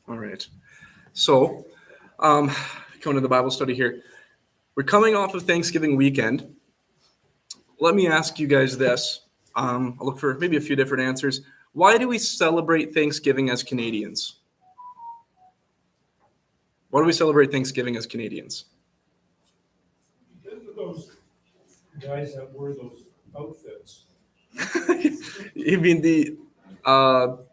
All right. So, um, coming to the Bible study here, we're coming off of Thanksgiving weekend. Let me ask you guys this. I'll look for maybe a few different answers. Why do we celebrate Thanksgiving as Canadians? Why do we celebrate Thanksgiving as Canadians? Because of those guys that wear those outfits. You mean the Pilgrims?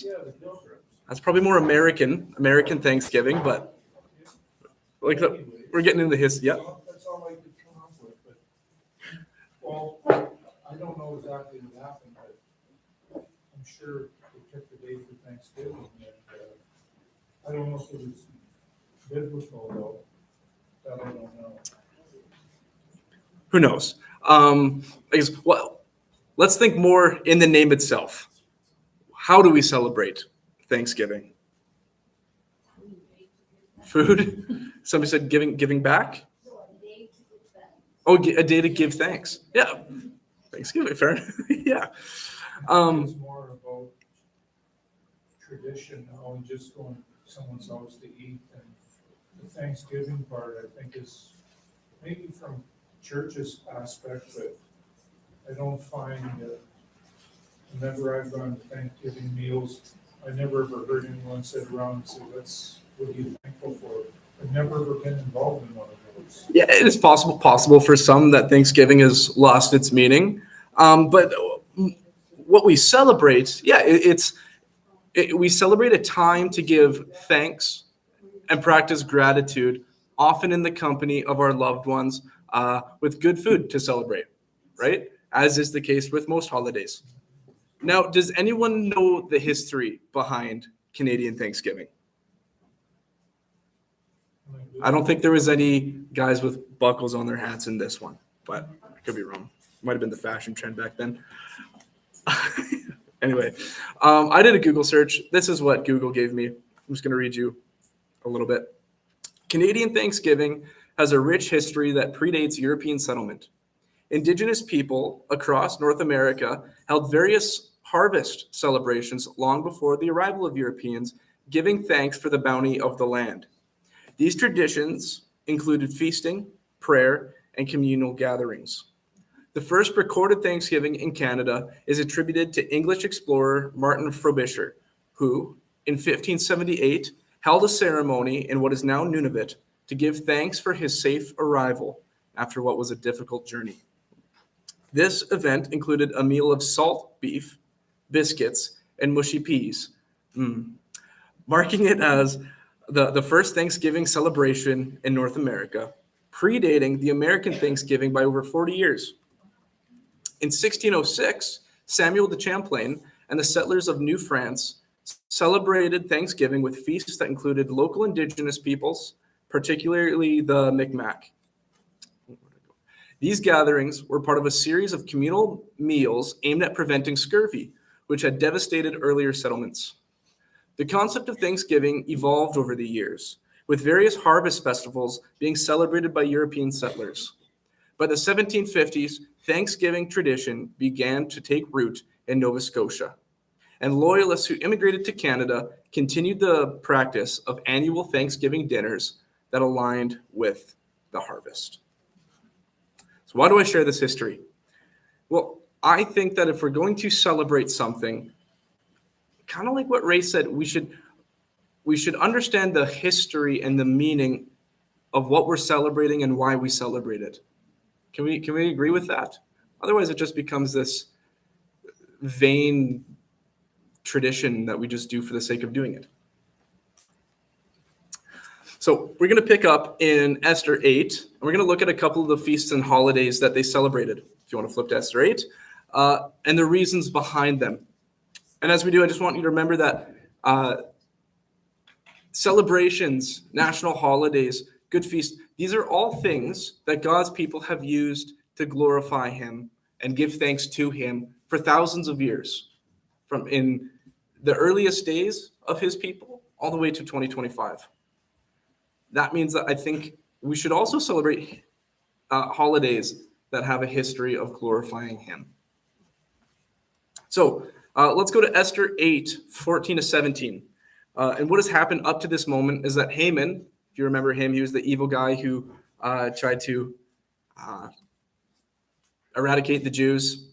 Yeah, the pilgrims. That's probably more American Thanksgiving, but like we're getting into history. Yeah. That's all I could come up with, but, well, I don't know exactly what happened, but I'm sure they took the day for Thanksgiving, and, I don't know if it was biblical though, that I don't know. Who knows? I guess, well, let's think more in the name itself. How do we celebrate Thanksgiving? Food? Somebody said giving back? Oh, a day to give thanks. Yeah. Thanksgiving, fair enough. Yeah. It's more about tradition now and just going to someone's house to eat, and the Thanksgiving part, I think, is maybe from church's aspect, but I don't find that whenever I've gone to Thanksgiving meals, I never ever heard anyone sit around and say, what are you thankful for? I've never ever been involved in one of those. Yeah, it is possible for some that Thanksgiving has lost its meaning. But what we celebrate, we celebrate a time to give thanks and practice gratitude, often in the company of our loved ones, with good food to celebrate, right? As is the case with most holidays. Now, does anyone know the history behind Canadian Thanksgiving? I don't think there was any guys with buckles on their hats in this one, but I could be wrong. Might have been the fashion trend back then. Anyway, I did a Google search. This is what Google gave me. I'm just going to read you a little bit. Canadian Thanksgiving has a rich history that predates European settlement. Indigenous people across North America held various harvest celebrations long before the arrival of Europeans, giving thanks for the bounty of the land. These traditions included feasting, prayer, and communal gatherings. The first recorded Thanksgiving in Canada is attributed to English explorer Martin Frobisher, who, in 1578, held a ceremony in what is now Nunavut to give thanks for his safe arrival after what was a difficult journey. This event included a meal of salt beef, biscuits, and mushy peas, marking it as the first Thanksgiving celebration in North America, predating the American Thanksgiving by over 40 years. In 1606, Samuel de Champlain and the settlers of New France celebrated Thanksgiving with feasts that included local indigenous peoples, particularly the Mi'kmaq. These gatherings were part of a series of communal meals aimed at preventing scurvy, which had devastated earlier settlements. The concept of Thanksgiving evolved over the years, with various harvest festivals being celebrated by European settlers. By the 1750s, Thanksgiving tradition began to take root in Nova Scotia, and loyalists who immigrated to Canada continued the practice of annual Thanksgiving dinners that aligned with the harvest. So why do I share this history? Well, I think that if we're going to celebrate something, kind of like what Ray said, we should understand the history and the meaning of what we're celebrating and why we celebrate it. Can we agree with that? Otherwise, it just becomes this vain tradition that we just do for the sake of doing it. So we're going to pick up in Esther 8, and we're going to look at a couple of the feasts and holidays that they celebrated. If you want to flip to Esther 8, and the reasons behind them. And as we do, I just want you to remember that celebrations, national holidays, good feasts, these are all things that God's people have used to glorify him and give thanks to him for thousands of years, from in the earliest days of his people all the way to 2025. That means that I think we should also celebrate holidays that have a history of glorifying him. So let's go to Esther 8, 14 to 17. And what has happened up to this moment is that Haman, if you remember him, he was the evil guy who tried to eradicate the Jews.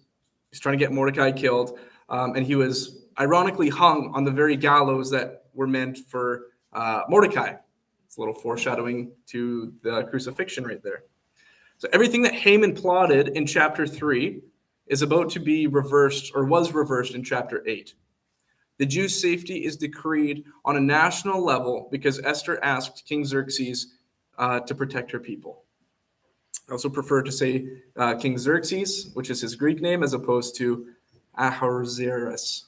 He's trying to get Mordecai killed. And he was ironically hung on the very gallows that were meant for Mordecai. It's a little foreshadowing to the crucifixion right there. So everything that Haman plotted in chapter 3 is about to be reversed, or was reversed in chapter 8. The Jews' safety is decreed on a national level because Esther asked King Xerxes to protect her people. I also prefer to say King Xerxes, which is his Greek name, as opposed to Ahasuerus.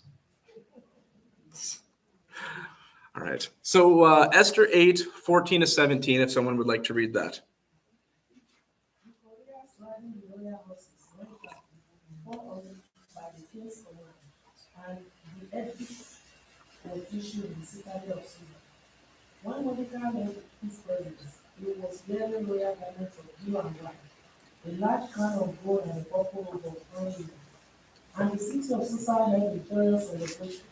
All right. So Esther 8, 14 to 17, if someone would like to read that. And the edict was issued in the citadel of Susa. When Mordecai heard his presence, he was wearing royal garments of blue and white, a large crown of gold and a purple robe of fine linen. And the city of Susa held a joyous celebration.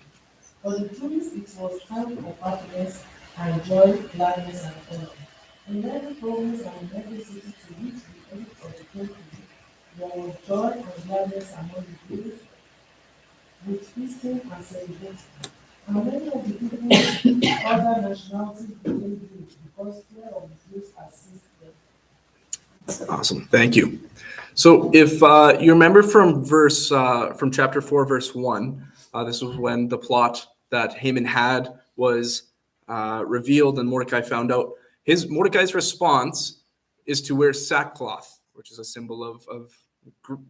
For the Jews, it was time of happiness and joy, gladness, and honor. In every province and in every city to which the edict of the king came, there was joy and gladness among the Jews, with feasting and celebration. And many of the people of other nationalities became Jews because fear of the Jews had seized them. Awesome. Thank you. So if you remember from chapter 4, verse 1, this was when the plot that Haman had was revealed and Mordecai found out. Mordecai's response is to wear sackcloth, which is a symbol of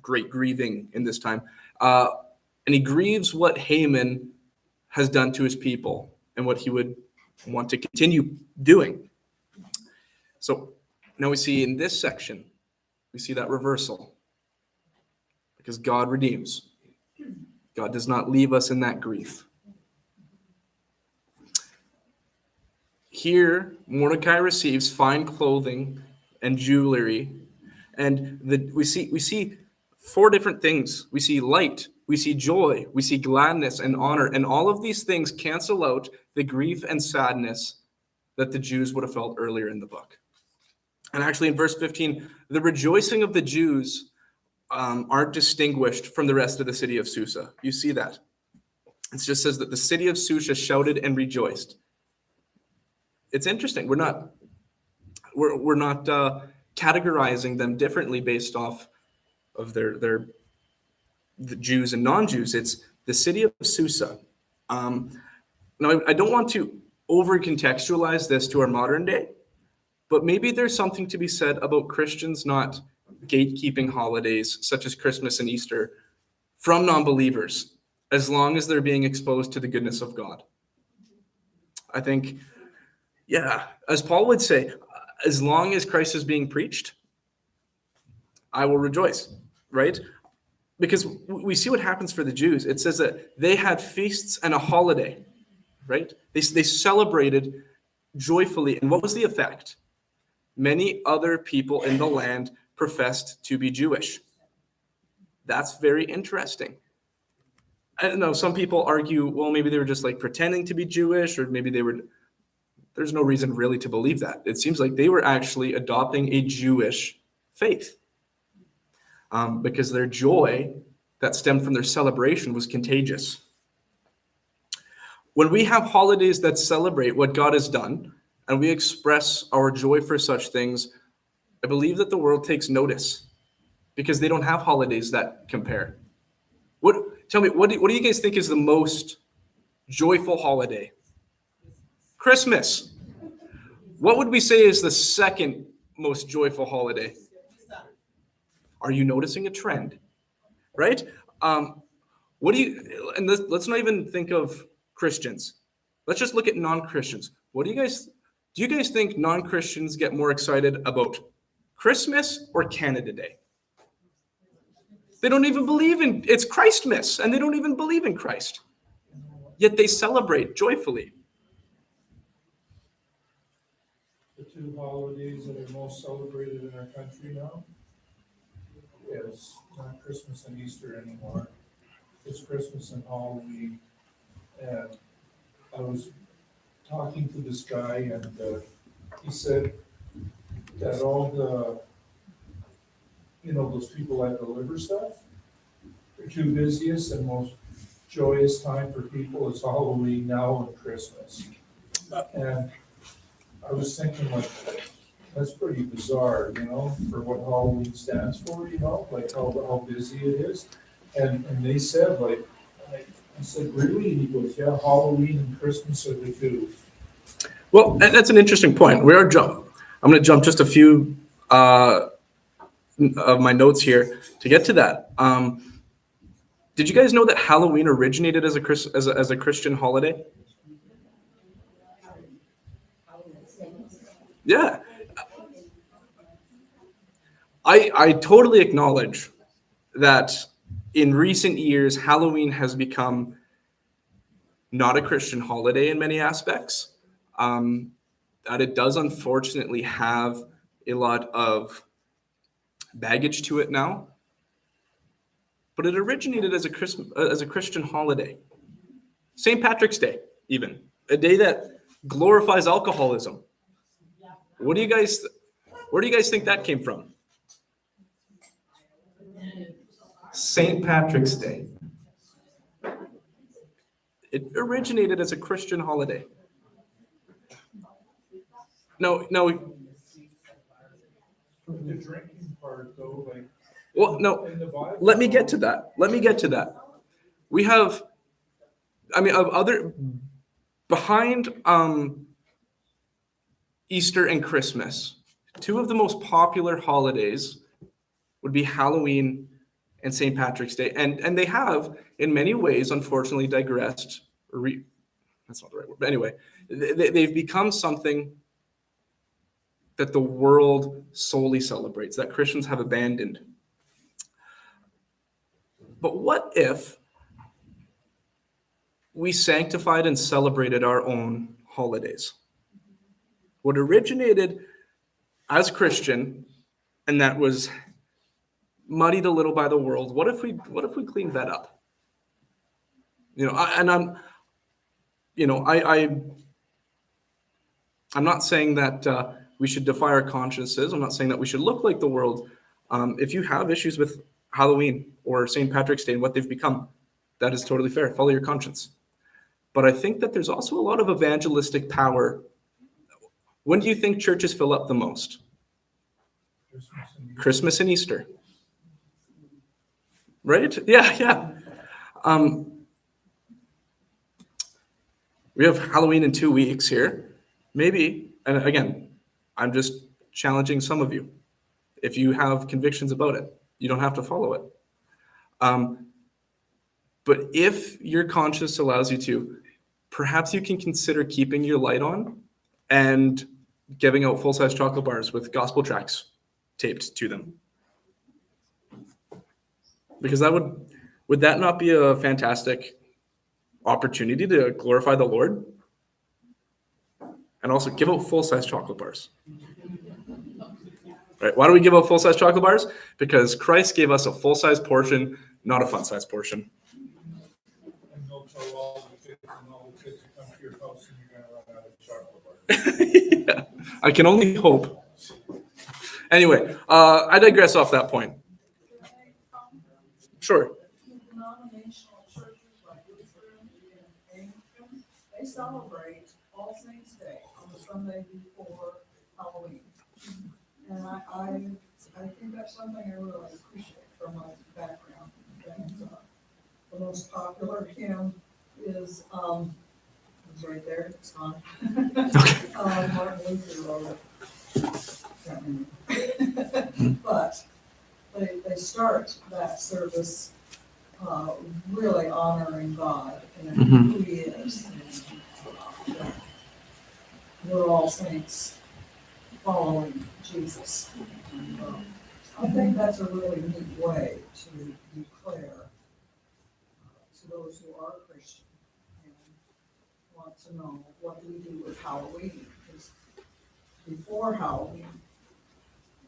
great grieving in this time. And he grieves what Haman has done to his people and what he would want to continue doing. So now we see in this section, we see that reversal. Because God redeems. God does not leave us in that grief. Here, Mordecai receives fine clothing and jewelry. And we see 4 different things. We see light, we see joy, we see gladness and honor. And all of these things cancel out the grief and sadness that the Jews would have felt earlier in the book. And actually in verse 15, the rejoicing of the Jews aren't distinguished from the rest of the city of Susa. You see that. It just says that the city of Susa shouted and rejoiced. It's interesting. We're not categorizing them differently based off of the Jews and non-Jews. It's the city of Susa. Now, I don't want to over-contextualize this to our modern day, but maybe there's something to be said about Christians not gatekeeping holidays such as Christmas and Easter from non-believers, as long as they're being exposed to the goodness of God. I think, as Paul would say, as long as Christ is being preached, I will rejoice, right? Because we see what happens for the Jews. It says that they had feasts and a holiday, right? They celebrated joyfully. And what was the effect? Many other people in the land professed to be Jewish. That's very interesting. I don't know, some people argue, well, maybe they were just like pretending to be Jewish, or maybe there's no reason really to believe that. It seems like they were actually adopting a Jewish faith because their joy that stemmed from their celebration was contagious. When we have holidays that celebrate what God has done, and we express our joy for such things, I believe that the world takes notice because they don't have holidays that compare. Tell me, what do you guys think is the most joyful holiday? Christmas. What would we say is the second most joyful holiday? Are you noticing a trend? Right? Let's not even think of Christians. Let's just look at non-Christians. Do you guys think non-Christians get more excited about Christmas or Canada Day? They don't even believe it's Christmas, and they don't even believe in Christ. Yet they celebrate joyfully. The 2 holidays that are most celebrated in our country now is not Christmas and Easter anymore. It's Christmas and Halloween. And I was talking to this guy, and he said that all the, those people that deliver stuff, the two busiest and most joyous time for people is Halloween now and Christmas. And I was thinking, like, that's pretty bizarre, for what Halloween stands for, like how busy it is. And they said, like, I said, really? And he goes, yeah, Halloween and Christmas are the two. Well, that's an interesting point. I'm going to jump just a few of my notes here to get to that. Did you guys know that Halloween originated as a Christian holiday? Yeah. I totally acknowledge that in recent years, Halloween has become not a Christian holiday in many aspects. That it does unfortunately have a lot of baggage to it now. But it originated as a Christian holiday. St. Patrick's Day, even. A day that glorifies alcoholism. Where do you guys think that came from? St. Patrick's Day. It originated as a Christian holiday. No. The drinking part, though, like. Well, no. In the Bible. Let me get to that. We have, behind Easter and Christmas, two of the most popular holidays would be Halloween and St. Patrick's Day. And they have, in many ways, unfortunately digressed. That's not the right word. But anyway, they've become something that the world solely celebrates, that Christians have abandoned. But what if we sanctified and celebrated our own holidays? What originated as Christian, and that was muddied a little by the world, what if we cleaned that up? I'm not saying that we should defy our consciences. I'm not saying that we should look like the world. If you have issues with Halloween or St. Patrick's Day and what they've become, that is totally fair. Follow your conscience. But I think that there's also a lot of evangelistic power. When do you think churches fill up the most? Christmas and Easter. Right? Yeah. We have Halloween in 2 weeks here. Maybe, and again, I'm just challenging some of you. If you have convictions about it, you don't have to follow it. But if your conscience allows you to, perhaps you can consider keeping your light on and giving out full-size chocolate bars with gospel tracts taped to them. Because would that not be a fantastic opportunity to glorify the Lord? And also give out full-size chocolate bars. Right? Why do we give out full-size chocolate bars? Because Christ gave us a full-size portion, not a fun-size portion. And don't tell all the kids to come to your house and you're going to run out of chocolate bars. Yeah, I can only hope. Anyway, I digress off that point. Sure. Denominational churches like Lutheran and Anglican, they celebrate All Saints Day on the Sunday before Halloween. And I think that's something I really appreciate from my background. And, the most popular hymn is, it's right there, it's on. Martin Luther wrote it. But they start that service really honoring God and who He is. And, we're all saints following Jesus. And, I think that's a really neat way to declare to those who are Christian and want to know what we do with Halloween. Because before Halloween,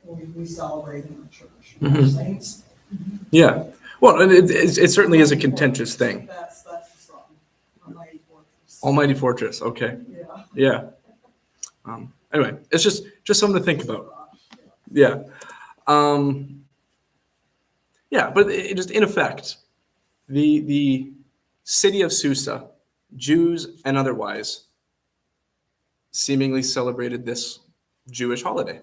we celebrate in the church. Mhm. Saints. Yeah. Well, and it certainly is a contentious thing. That's the song. On 94th Almighty Fortress. Okay. Yeah. Yeah. Anyway, it's just something to think about. Yeah. Yeah, but it just in effect, the city of Susa, Jews and otherwise, seemingly celebrated this Jewish holiday.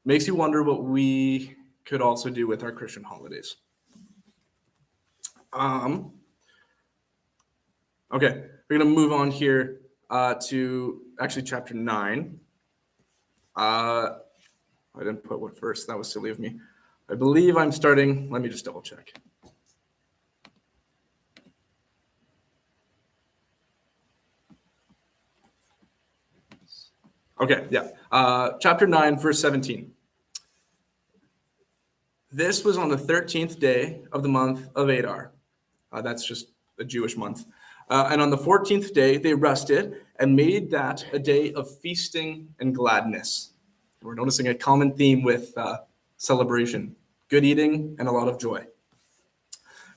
Makes you wonder what we could also do with our Christian holidays. Okay, we're gonna move on here to actually chapter 9. I didn't put what first. That was silly of me. I believe I'm starting. Let me just double check. Okay, yeah. Chapter 9, verse 17. This was on the 13th day of the month of Adar. That's just a Jewish month. And on the 14th day, they rested and made that a day of feasting and gladness. We're noticing a common theme with celebration, good eating, and a lot of joy.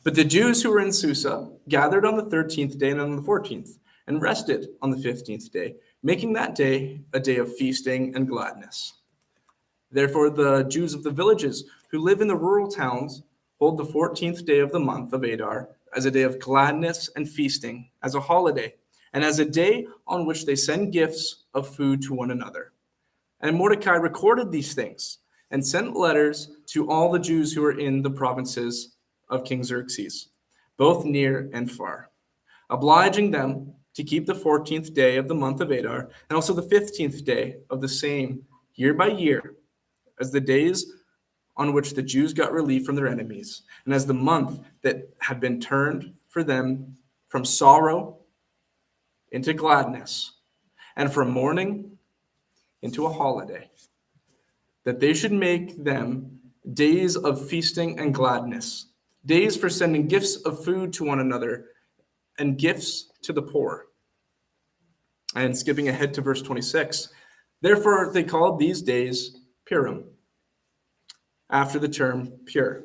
But the Jews who were in Susa gathered on the 13th day and on the 14th, and rested on the 15th day, making that day a day of feasting and gladness. Therefore, the Jews of the villages who live in the rural towns hold the 14th day of the month of Adar as a day of gladness and feasting, as a holiday, and as a day on which they send gifts of food to one another. And Mordecai recorded these things and sent letters to all the Jews who were in the provinces of King Xerxes, both near and far, obliging them to keep the 14th day of the month of Adar and also the 15th day of the same year by year as the days on which the Jews got relief from their enemies, and as the month that had been turned for them from sorrow into gladness, and from mourning into a holiday, that they should make them days of feasting and gladness, days for sending gifts of food to one another, and gifts to the poor. And skipping ahead to verse 26, therefore they called these days Purim, after the term pure.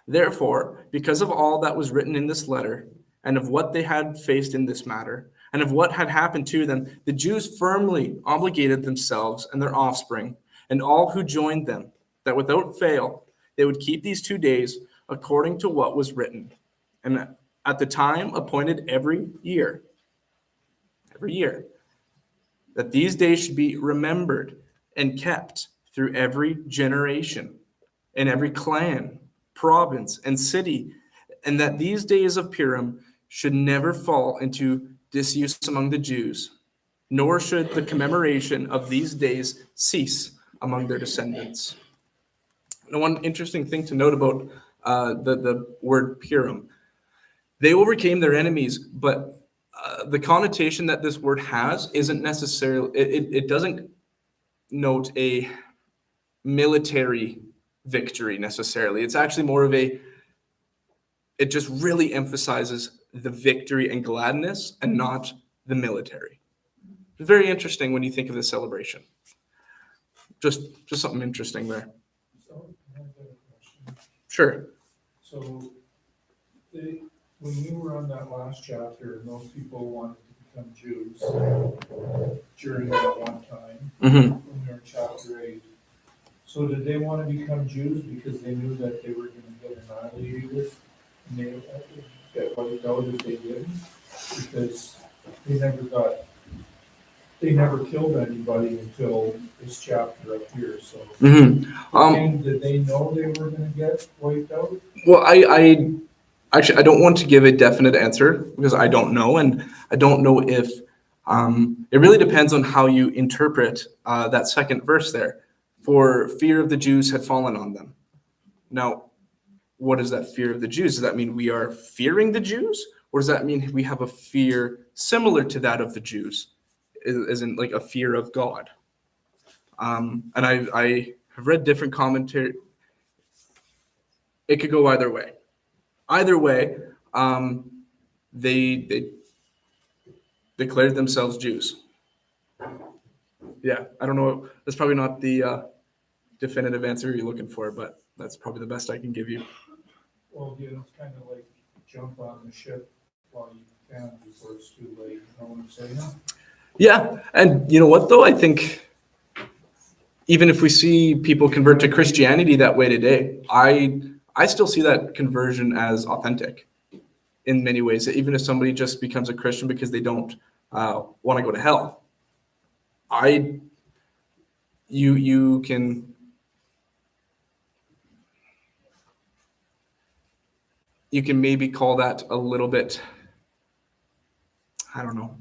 Therefore, because of all that was written in this letter, and of what they had faced in this matter, and of what had happened to them, the Jews firmly obligated themselves and their offspring, and all who joined them, that without fail they would keep these 2 days according to what was written, and at the time appointed every year, that these days should be remembered and kept through every generation, in every clan, province, and city, and that these days of Purim should never fall into disuse among the Jews, nor should the commemoration of these days cease among their descendants. Now, one interesting thing to note about the word Purim, they overcame their enemies, but the connotation that this word has isn't necessarily, it doesn't note a military victory necessarily. It's actually more of it just really emphasizes the victory and gladness and not the military. It's very interesting when you think of the celebration. Just something interesting there. So, I have a question. Sure. So, when you were on that last chapter, and those people wanted to become Jews during that one time, Mm-hmm. when we were in chapter 8. So did they want to become Jews because they knew that they were going to get annihilated and they would get wiped out if they didn't? Because they never killed anybody until this chapter up here, so. Mm-hmm. Did they know they were going to get wiped out? Well, I actually, I don't want to give a definite answer because I don't know, and I don't know if it really depends on how you interpret that second verse there. For fear of the Jews had fallen on them. Now, what is that fear of the Jews? Does that mean we are fearing the Jews? Or does that mean we have a fear similar to that of the Jews, as in like a fear of God? And I have read different commentary. It could go either way. Either way, they declared themselves Jews. Yeah, I don't know. That's probably not the definitive answer you're looking for, but that's probably the best I can give you. Well, it's kind of like jump on the ship while you repent before it's too late, you know what I'm saying? Yeah, and you know what though? I think even if we see people convert to Christianity that way today, I still see that conversion as authentic in many ways. Even if somebody just becomes a Christian because they don't want to go to hell, you can maybe call that a little bit, I don't know.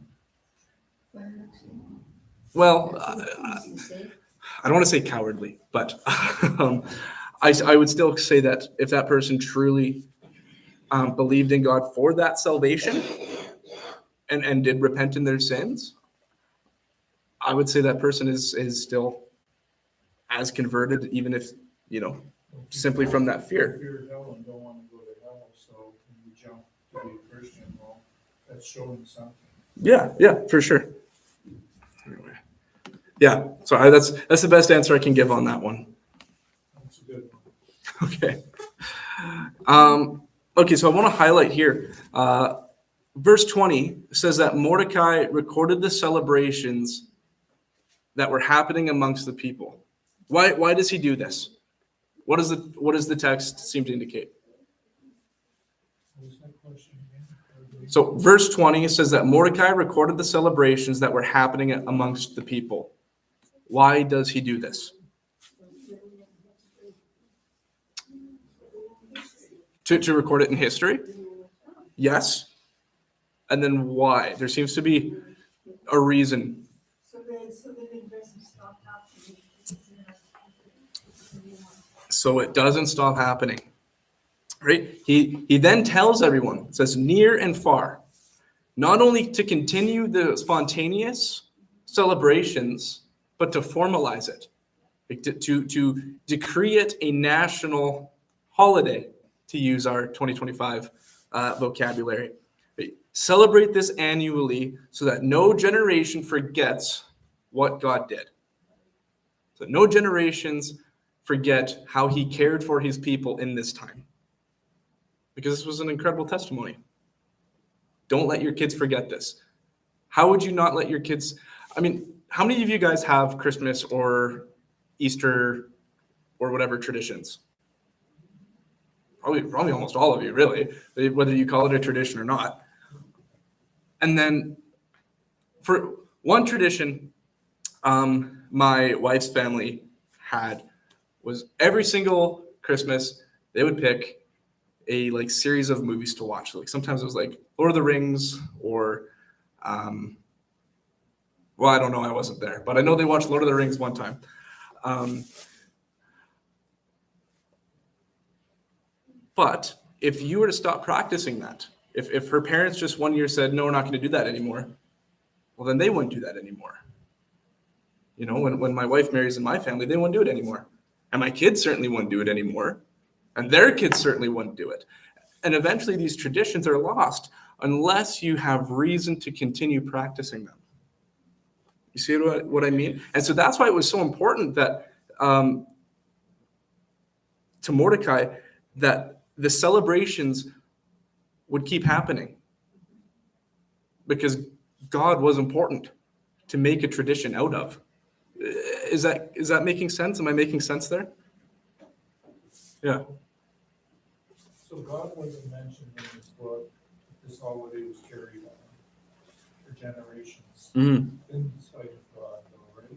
Well, I don't want to say cowardly, but I would still say that if that person truly believed in God for that salvation and did repent in their sins, I would say that person is still as converted, even if, simply from that fear. Fear hell and don't want to go to hell, so when you jump to be a Christian, well, that's showing something. Yeah, for sure. Anyway. Yeah, so that's the best answer I can give on that one. That's a good one. Okay. Okay, so I want to highlight here. Verse 20 says that Mordecai recorded the celebrations that were happening amongst the people. Why does he do this? What does the text seem to indicate? What was that question again? So verse 20 says that Mordecai recorded the celebrations that were happening amongst the people. Why does he do this? To record it in history? Yes. And then why? There seems to be a reason. So then it doesn't stop happening. So it doesn't stop happening. Right? He then tells everyone, it says near and far, not only to continue the spontaneous celebrations, but to formalize it, to decree it a national holiday, to use our 2025 vocabulary. Right? Celebrate this annually so that no generation forgets what God did. So no generations forget how he cared for his people in this time. Because this was an incredible testimony. Don't let your kids forget this. How would you not let your kids? I mean, how many of you guys have Christmas or Easter or whatever traditions? Probably almost all of you, really, whether you call it a tradition or not. And then for one tradition, my wife's family had was every single Christmas they would pick a series of movies to watch. Like sometimes it was like Lord of the Rings or well, I don't know, I wasn't there, but I know they watched Lord of the Rings one time. But if you were to stop practicing that, if her parents just one year said, no, we're not going to do that anymore, well, then they wouldn't do that anymore. You know, when my wife marries in my family, they wouldn't do it anymore. And my kids certainly wouldn't do it anymore. And their kids certainly wouldn't do it. And eventually these traditions are lost unless you have reason to continue practicing them. You see what I mean? And so that's why it was so important that to Mordecai that the celebrations would keep happening because God was important to make a tradition out of. Is that making sense? Am I making sense there? Yeah. So God wasn't mentioned in this book, this holiday was carried on for generations. Mm-hmm. In the sight of God, though, right?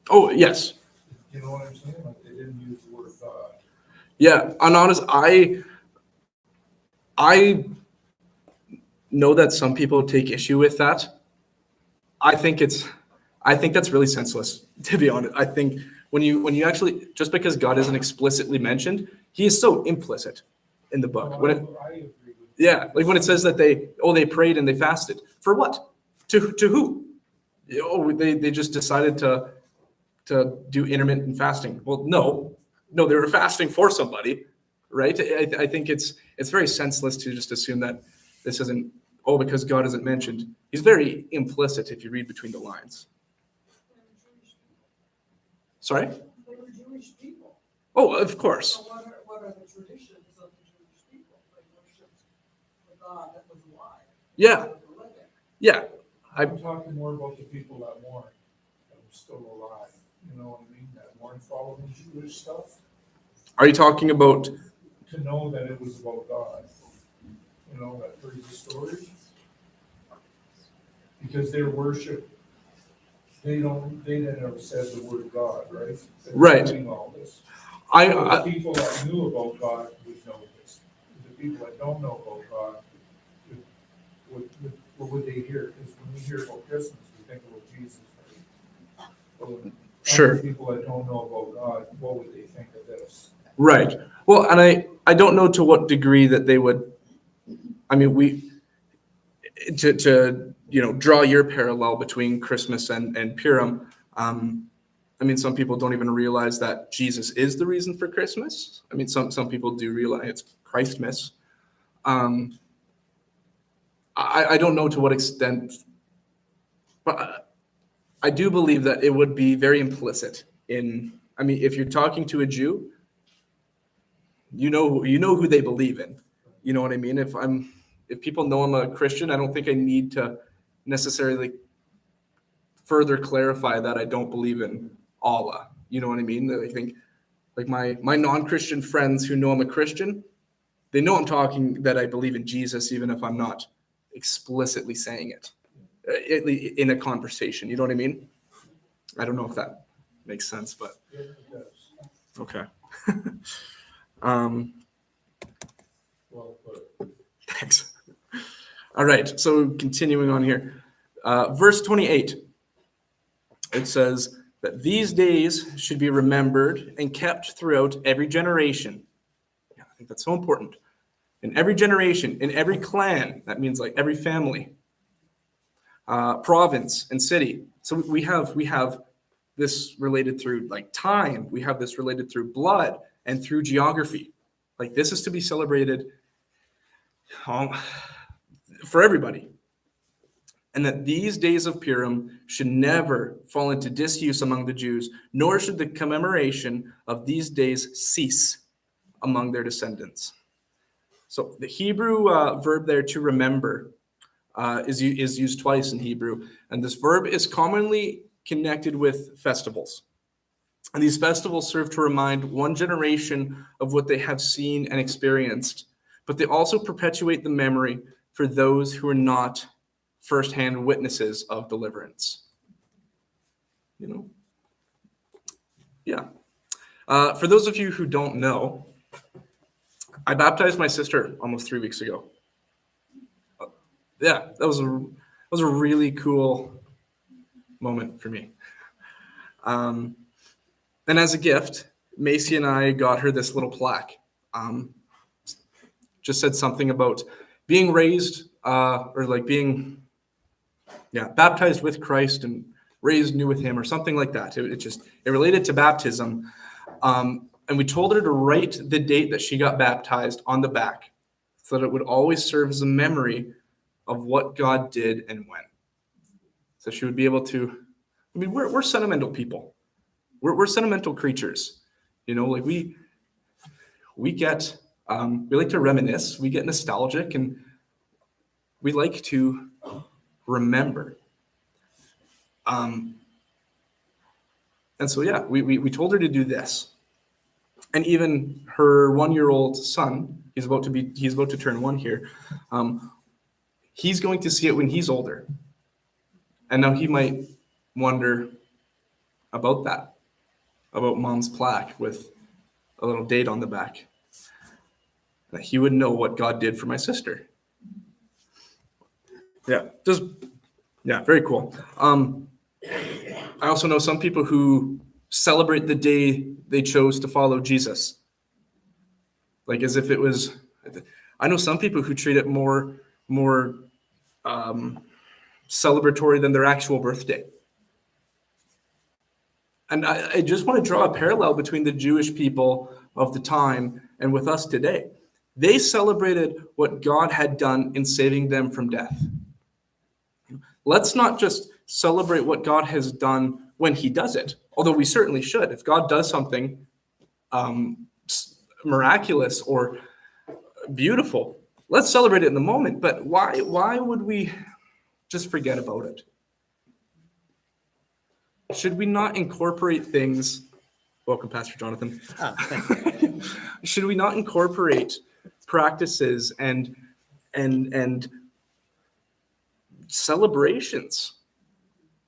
Oh, yes. You know what I'm saying? Like they didn't use the word God. Yeah, and honest, I know that some people take issue with that. I think that's really senseless, to be honest. I think when you actually, just because God isn't explicitly mentioned, he is so implicit in the book. No, When I it, agree with you. yeah, like when it says that they prayed and they fasted. For what? To who? They just decided to do intermittent fasting. Well, no, they were fasting for somebody, right? I think it's very senseless to just assume that this isn't, because God isn't mentioned. He's very implicit if you read between the lines. Sorry? They were Jewish people. Oh, of course. So what are the traditions of the Jewish people? They worshiped the God that was alive. Yeah, yeah. I'm talking more about the people that weren't, that were still alive, you know what I mean, that weren't following Jewish stuff, Are you talking about? to know that it was about God. You know, that heard the story. Because their worship, they never said the word God, right? They're Right. doing all this. I, So I the people that knew about God would know this. The people that don't know about God, what would they hear? Because when we hear about Christmas, we think about Jesus, right? Well, Sure. other people that don't know about God, what would they think of this? Right. Well, and I don't know to what degree that they would. I mean, to draw your parallel between Christmas and Purim. I mean, some people don't even realize that Jesus is the reason for Christmas. I mean, some people do realize it's Christmas. I don't know to what extent, but I do believe that it would be very implicit in. I mean, if you're talking to a Jew, you know who they believe in. You know what I mean? If people know I'm a Christian, I don't think I need to necessarily further clarify that I don't believe in Allah. You know what I mean? I think like my non-Christian friends who know I'm a Christian, they know I'm talking that I believe in Jesus, even if I'm not explicitly saying it in a conversation. You know what I mean? I don't know if that makes sense, but Yeah, it does. okay. Well, but Thanks. All right, so continuing on here. Verse 28, it says that these days should be remembered and kept throughout every generation. Yeah, I think that's so important. In every generation, in every clan, that means like every family, province, and city. So we have this related through like time. We have this related through blood and through geography. Like this is to be celebrated for everybody. And that these days of Purim should never fall into disuse among the Jews, nor should the commemoration of these days cease among their descendants. So the Hebrew verb there, to remember, is used twice in Hebrew. And this verb is commonly connected with festivals. And these festivals serve to remind one generation of what they have seen and experienced, but they also perpetuate the memory for those who are not firsthand witnesses of deliverance. You know? Yeah. For those of you who don't know, I baptized my sister almost 3 weeks ago. Yeah, that was a really cool moment for me. And as a gift, Macy and I got her this little plaque. Just said something about being raised or like being baptized with Christ and raised new with him or something like that. It related to baptism. And we told her to write the date that she got baptized on the back so that it would always serve as a memory of what God did and when. So she would be able to, I mean, we're sentimental people. We're sentimental creatures. You know, like we get, we like to reminisce, we get nostalgic, and we like to remember. And so, yeah, we told her to do this. And even her 1-year-old son, he's about to turn 1 here. He's going to see it when he's older. And now he might wonder about that, about mom's plaque with a little date on the back. That he would know what God did for my sister. Yeah, very cool. I also know some people who celebrate the day they chose to follow Jesus. Like as if it was, I know some people who treat it more celebratory than their actual birthday. And I just want to draw a parallel between the Jewish people of the time and with us today. They celebrated what God had done in saving them from death. Let's not just celebrate what God has done when he does it, although we certainly should. If God does something miraculous or beautiful, let's celebrate it in the moment, but why would we just forget about it? Should we not incorporate things? Welcome, Pastor Jonathan. Thank you. Should we not incorporate practices and celebrations?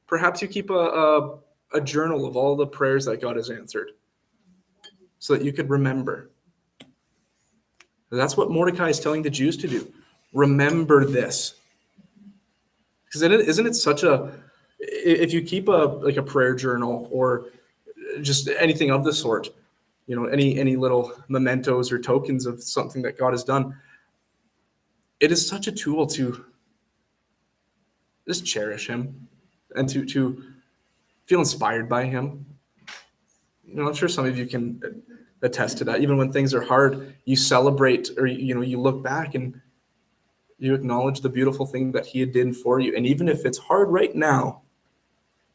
Perhaps you keep a journal of all the prayers that God has answered so that you could remember. That's what Mordecai is telling the Jews to do. Remember this. Because isn't it such a, if you keep a prayer journal or just anything of the sort, any little mementos or tokens of something that God has done, it is such a tool to just cherish him and to feel inspired by him. I'm sure some of you can attest to that. Even when things are hard, you celebrate, or you look back and you acknowledge the beautiful thing that he did for you. And even if it's hard right now,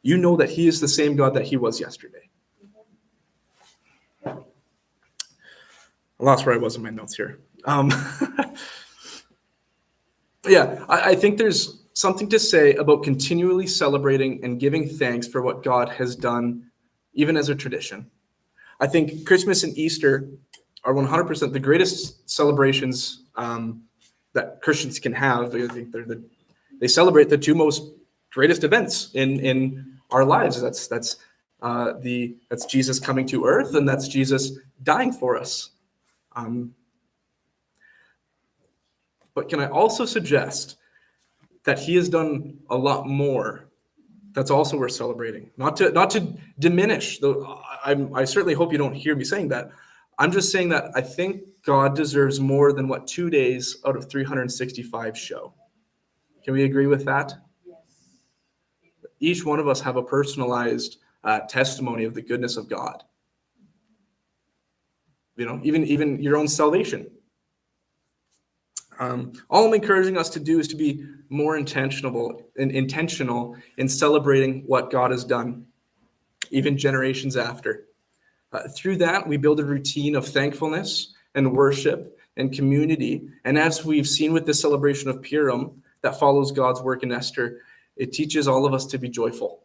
you know that he is the same God that he was yesterday. I lost where I was in my notes here. I think there's something to say about continually celebrating and giving thanks for what God has done, even as a tradition. I think Christmas and Easter are 100% the greatest celebrations that Christians can have. I think they celebrate the two most greatest events in our lives. That's Jesus coming to earth, and that's Jesus dying for us. But can I also suggest that he has done a lot more that's also worth celebrating? Not to diminish, though I certainly hope you don't hear me saying that. I'm just saying that I think God deserves more than what 2 days out of 365 show. Can we agree with that? Yes. Each one of us have a personalized testimony of the goodness of God. Even your own salvation. All I'm encouraging us to do is to be more intentional in celebrating what God has done, even generations after. Through that, we build a routine of thankfulness and worship and community. And as we've seen with the celebration of Purim that follows God's work in Esther, it teaches all of us to be joyful.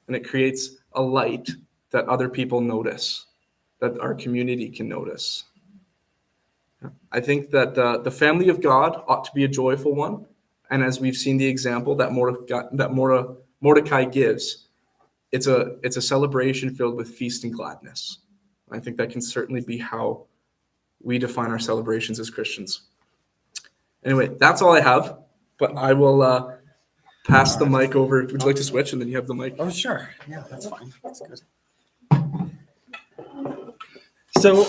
And it creates a light that other people notice, that our community can notice. I think that the family of God ought to be a joyful one. And as we've seen the example that Mordecai gives, it's a celebration filled with feast and gladness. I think that can certainly be how we define our celebrations as Christians. Anyway, that's all I have, but I will pass the mic over. Would you like to switch, and then you have the mic? Oh, sure. Yeah, that's fine. That's good. So,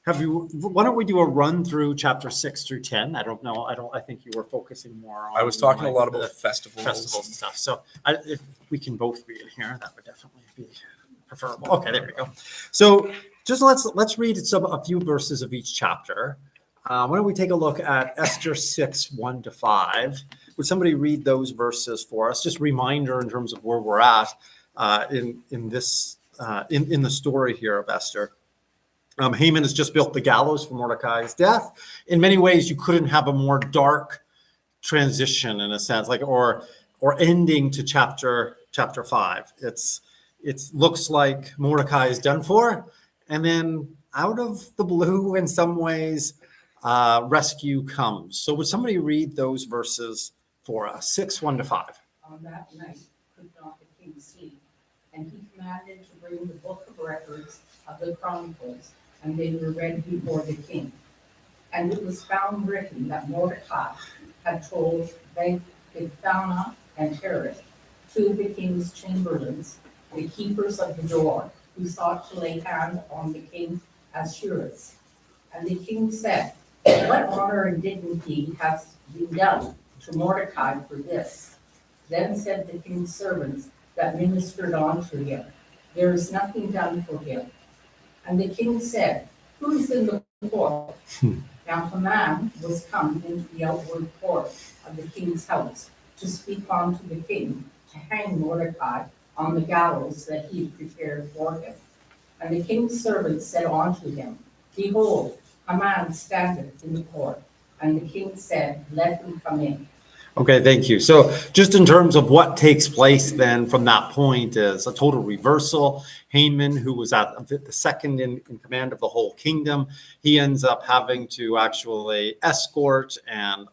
why don't we do a run through chapter 6 through 10? I don't know. I think you were focusing more on. I was talking a lot the about festivals and stuff. So if we can both read here, that would definitely be preferable. Okay, there we go. So just let's read a few verses of each chapter. Why don't we take a look at Esther 6, 1-5? Would somebody read those verses for us? Just reminder in terms of where we're at in the story here of Esther. Haman has just built the gallows for Mordecai's death. In many ways, you couldn't have a more dark transition, in a sense, or ending to chapter 5. It looks like Mordecai is done for, and then out of the blue, in some ways, rescue comes. So would somebody read those verses for us? 6, 1-5. On that night could not the king sleep, and he commanded to bring the book of records of the Chronicles, and they were read before the king. And it was found written that Mordecai had told Bigthana and Teresh, two of the king's chamberlains, the keepers of the door, who sought to lay hand on the king as sureties. And the king said, "What honor and dignity has been done to Mordecai for this?" Then said the king's servants that ministered unto him, "There is nothing done for him." And the king said, "Who is in the court?" Now Haman was come into the outward court of the king's house to speak unto the king, to hang Mordecai on the gallows that he had prepared for him. And the king's servants said unto him, "Behold, Haman standeth in the court." And the king said, let him come in. Okay, thank you. So just in terms of what takes place then from that point is a total reversal. Haman, who was at the second in command of the whole kingdom, he ends up having to actually escort and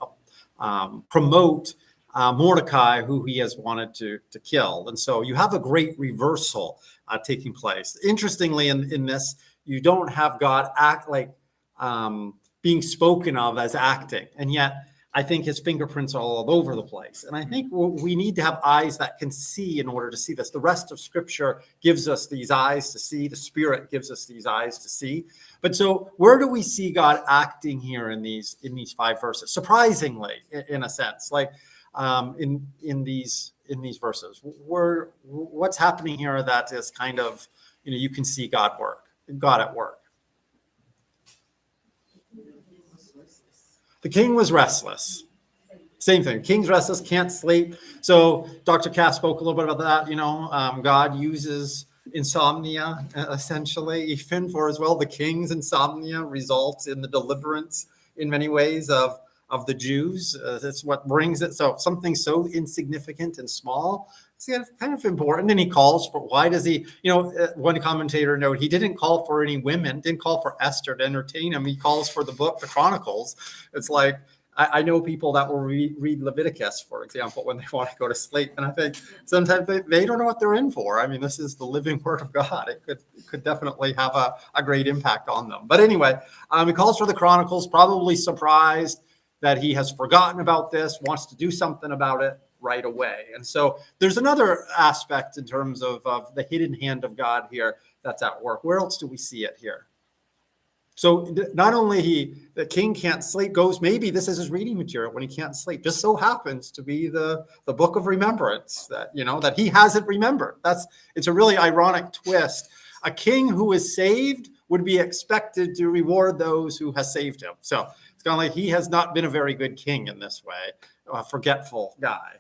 promote Mordecai, who he has wanted to kill. And so you have a great reversal taking place. Interestingly, in this, you don't have God act like being spoken of as acting, and yet I think his fingerprints are all over the place. And I think we need to have eyes that can see in order to see this. The rest of Scripture gives us these eyes to see. The Spirit gives us these eyes to see. But so where do we see God acting here in these 5 verses? Surprisingly, in a sense, like in these verses, what's happening here that is kind of, you can see God at work. The king was restless. Same thing. King's restless, can't sleep. So Dr. Cass spoke a little bit about that. God uses insomnia essentially, even for as well. The king's insomnia results in the deliverance in many ways of the Jews. That's what brings it. So something so insignificant and small, it's kind of important. And he calls for, why does he, one commentator noted, he didn't call for any women, didn't call for Esther to entertain him. He calls for the book, the Chronicles. It's like, I know people that will read Leviticus, for example, when they want to go to sleep. And I think sometimes they don't know what they're in for. I mean, this is the living word of God. It could definitely have a great impact on them. But anyway, he calls for the Chronicles, probably surprised that he has forgotten about this, wants to do something about it right away. And so there's another aspect in terms of the hidden hand of God here that's at work. Where else do we see it here? So not only the king can't sleep, maybe this is his reading material when he can't sleep. Just so happens to be the book of remembrance that, that he hasn't remembered. It's a really ironic twist. A king who is saved would be expected to reward those who has saved him. So it's kind of like he has not been a very good king in this way, a forgetful guy,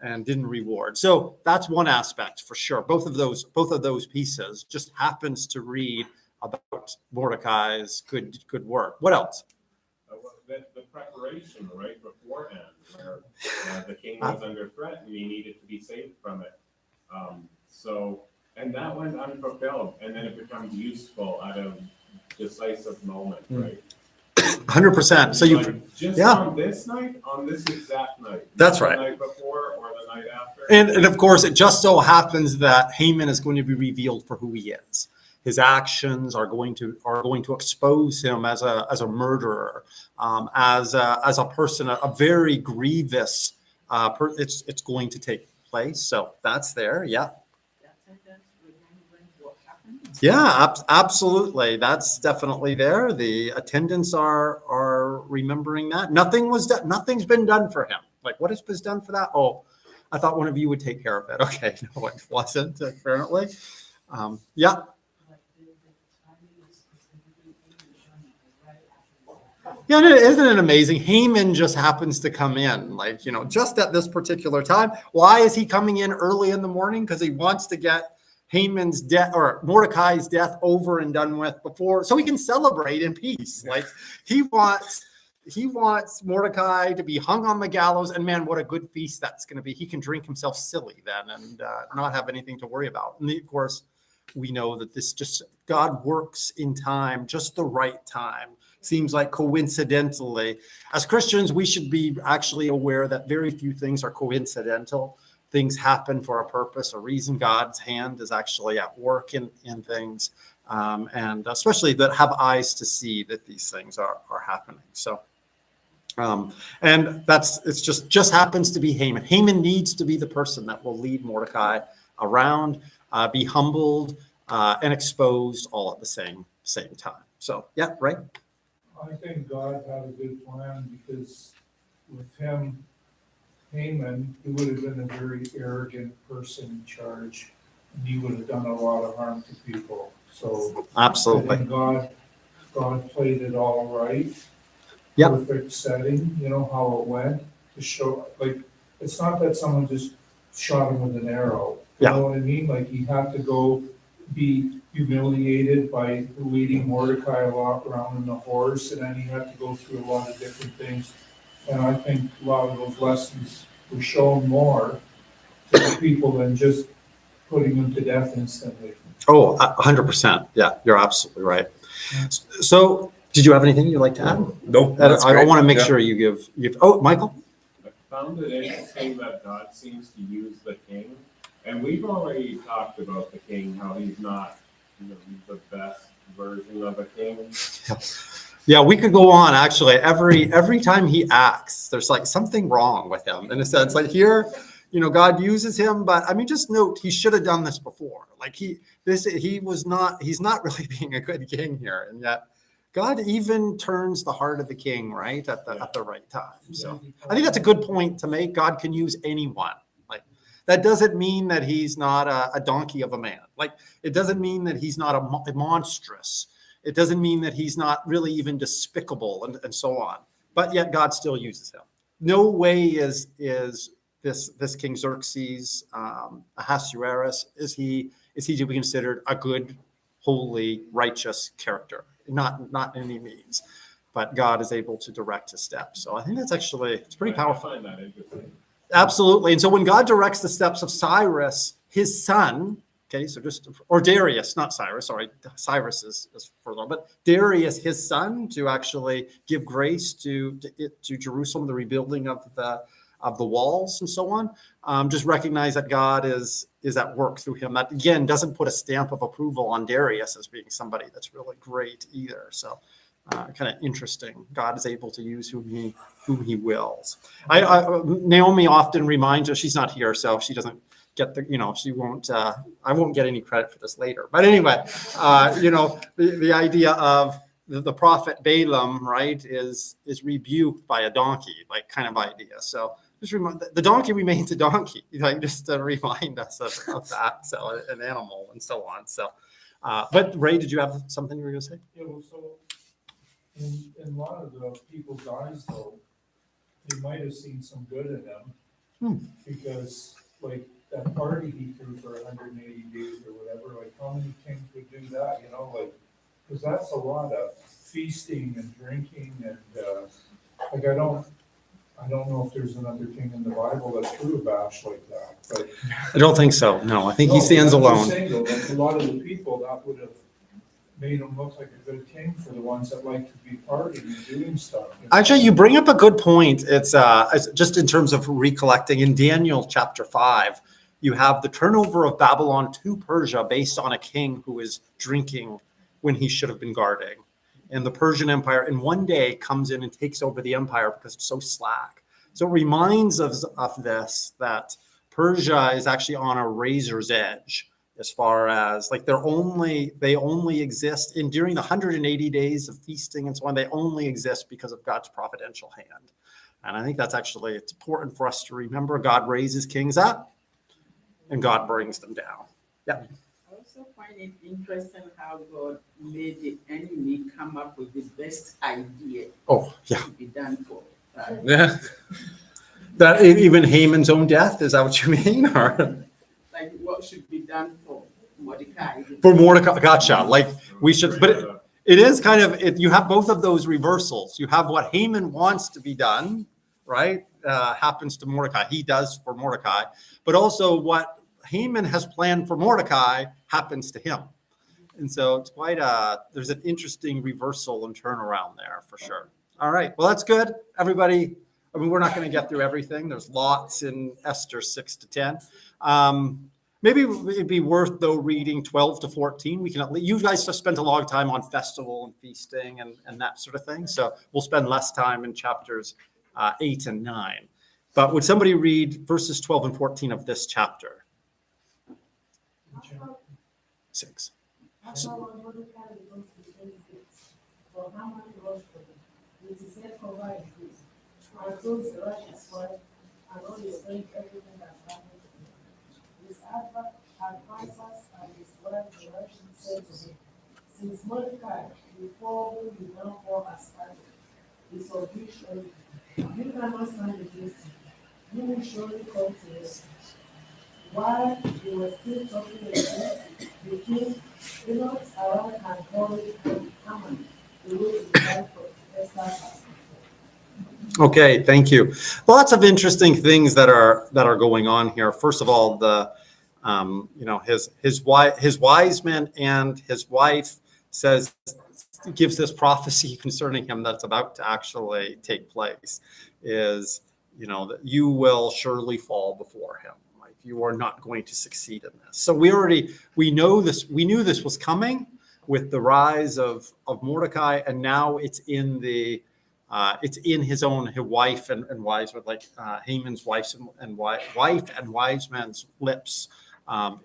and didn't reward. So that's one aspect for sure. Both of those pieces just happens to read about Mordecai's good work. What else? The preparation right beforehand, where the king was under threat and he needed to be saved from it. And that went unfulfilled, and then it becomes useful at a decisive moment, right? 100%. So on this night, on this exact night. That's right. The night before or the night after. And of course, it just so happens that Haman is going to be revealed for who he is. His actions are going to expose him as a murderer, as a person, a very grievous. It's going to take place. So that's there. Yeah. Yeah, absolutely. That's definitely there. The attendants are remembering that. Nothing's been done for him. Like, what has been done for that? Oh, I thought one of you would take care of it. Okay, no, it wasn't apparently. Yeah. Yeah, isn't it amazing? Haman just happens to come in, just at this particular time. Why is he coming in early in the morning? Because he wants to get Haman's death or Mordecai's death over and done with before, so he can celebrate in peace. Like he wants Mordecai to be hung on the gallows, and man, what a good feast that's going to be. He can drink himself silly then and not have anything to worry about. And of course, we know that God works in time, just the right time. Seems like coincidentally. As Christians, we should be actually aware that very few things are coincidental. Things happen for a purpose, a reason. God's hand is actually at work in things, and especially that have eyes to see that these things are happening. So, and it's just happens to be Haman. Haman needs to be the person that will lead Mordecai around, be humbled and exposed all at the same time. So, yeah, right. I think God had a good plan because with him, Haman, he would have been a very arrogant person in charge, and he would have done a lot of harm to people. So absolutely, I think God played it all right. Yep. Perfect setting, how it went to show. Like, it's not that someone just shot him with an arrow. You know what I mean? Like, he had to go be humiliated by leading Mordecai around in the horse, and then he had to go through a lot of different things. And I think a lot of those lessons were shown more to the people than just putting them to death instantly. Oh, 100%. Yeah, you're absolutely right. So, did you have anything you'd like to add? No, I want to make sure you give. Oh, Michael. I found it interesting that God seems to use the king, and we've already talked about the king, how he's not the best version of a king. Yeah, we could go on actually. Every time he acts, there's like something wrong with him in a sense. Like here, God uses him, but I mean, just note he should have done this before. Like he's not really being a good king here, and yet God even turns the heart of the king right at the right time. So I think that's a good point to make. God can use anyone. Like that doesn't mean that he's not a donkey of a man. Like it doesn't mean that he's not a monstrous. It doesn't mean that he's not really even despicable and so on. But yet God still uses him. No way is this King Xerxes, Ahasuerus, is he to be considered a good, holy, righteous character? Not in any means. But God is able to direct his steps. So I think it's pretty powerful. I find that interesting. Absolutely. And so when God directs the steps of Cyrus, his son, okay, so or Darius, not Cyrus, sorry, Cyrus is further on, but Darius, his son, to actually give grace to Jerusalem, the rebuilding of the walls and so on. Just recognize that God is at work through him. That again doesn't put a stamp of approval on Darius as being somebody that's really great either. So kind of interesting. God is able to use whom he wills. Naomi often reminds us, she's not here, so she doesn't get she won't, I won't get any credit for this later. But anyway, the idea of the prophet Balaam, right, is rebuked by a donkey, like kind of idea. So just remind the donkey remains a donkey, like just to remind us of that. So an animal and so on. So, but Ray, did you have something you were going to say? Yeah, well, so in a lot of the people's eyes, though, they might have seen some good in them because, like, that party he threw for 180 days or whatever, like, how many kings would do that, because that's a lot of feasting and drinking and, like, I don't know if there's another king in the Bible that threw a bash like that, but. I don't think so. No, I think he No, stands I'm just alone. saying, though, like, a lot of the people, that would have made him look like a good king for the ones that like to be partying and doing stuff. Actually, you bring up a good point. It's just in terms of recollecting in Daniel chapter 5, you have the turnover of Babylon to Persia based on a king who is drinking when he should have been guarding. And the Persian Empire in one day comes in and takes over the empire because it's so slack. So it reminds us of this, that Persia is actually on a razor's edge as far as like they only exist during the 180 days of feasting and so on. They only exist because of God's providential hand. And I think it's important for us to remember God raises kings up and God brings them down. Yeah. I also find it interesting how God made the enemy come up with the best idea Oh, yeah. to be done for. Yeah. That even Haman's own death, is that what you mean? Or Like what should be done for Mordecai. for Mordecai, gotcha. Like we should, but it is kind of, you have both of those reversals. You have what Haman wants to be done, right? Happens to Mordecai. He does for Mordecai, but also what Haman has planned for Mordecai happens to him. And so it's there's an interesting reversal and turnaround there for sure. All right. Well, that's good. Everybody, I mean, we're not going to get through everything. There's lots in Esther 6 to 10. Maybe it'd be worth though reading 12 to 14. You guys have spent a long time on festival and feasting and that sort of thing. So we'll spend less time in chapters 8 and 9. But would somebody read verses 12 and 14 of this chapter? 6. I told the Russians wife and all his friends everything that happened to him. His advisors and his wife the Russians said to him, since Mordecai, before whom you now fall as standing, is of you surely, you cannot stand against him. You will surely come to us. While they were still talking against him, The king, the Lord's arrived and already Haman, the way to die for Esther's house. Okay, thank you. Lots of interesting things that are going on here. First of all, the his wise men and his wife gives this prophecy concerning him that's about to actually take place. Is that you will surely fall before him. Like you are not going to succeed in this. So we knew this was coming with the rise of Mordecai, and now it's in his wife and wise, like Haman's wife and wise men's lips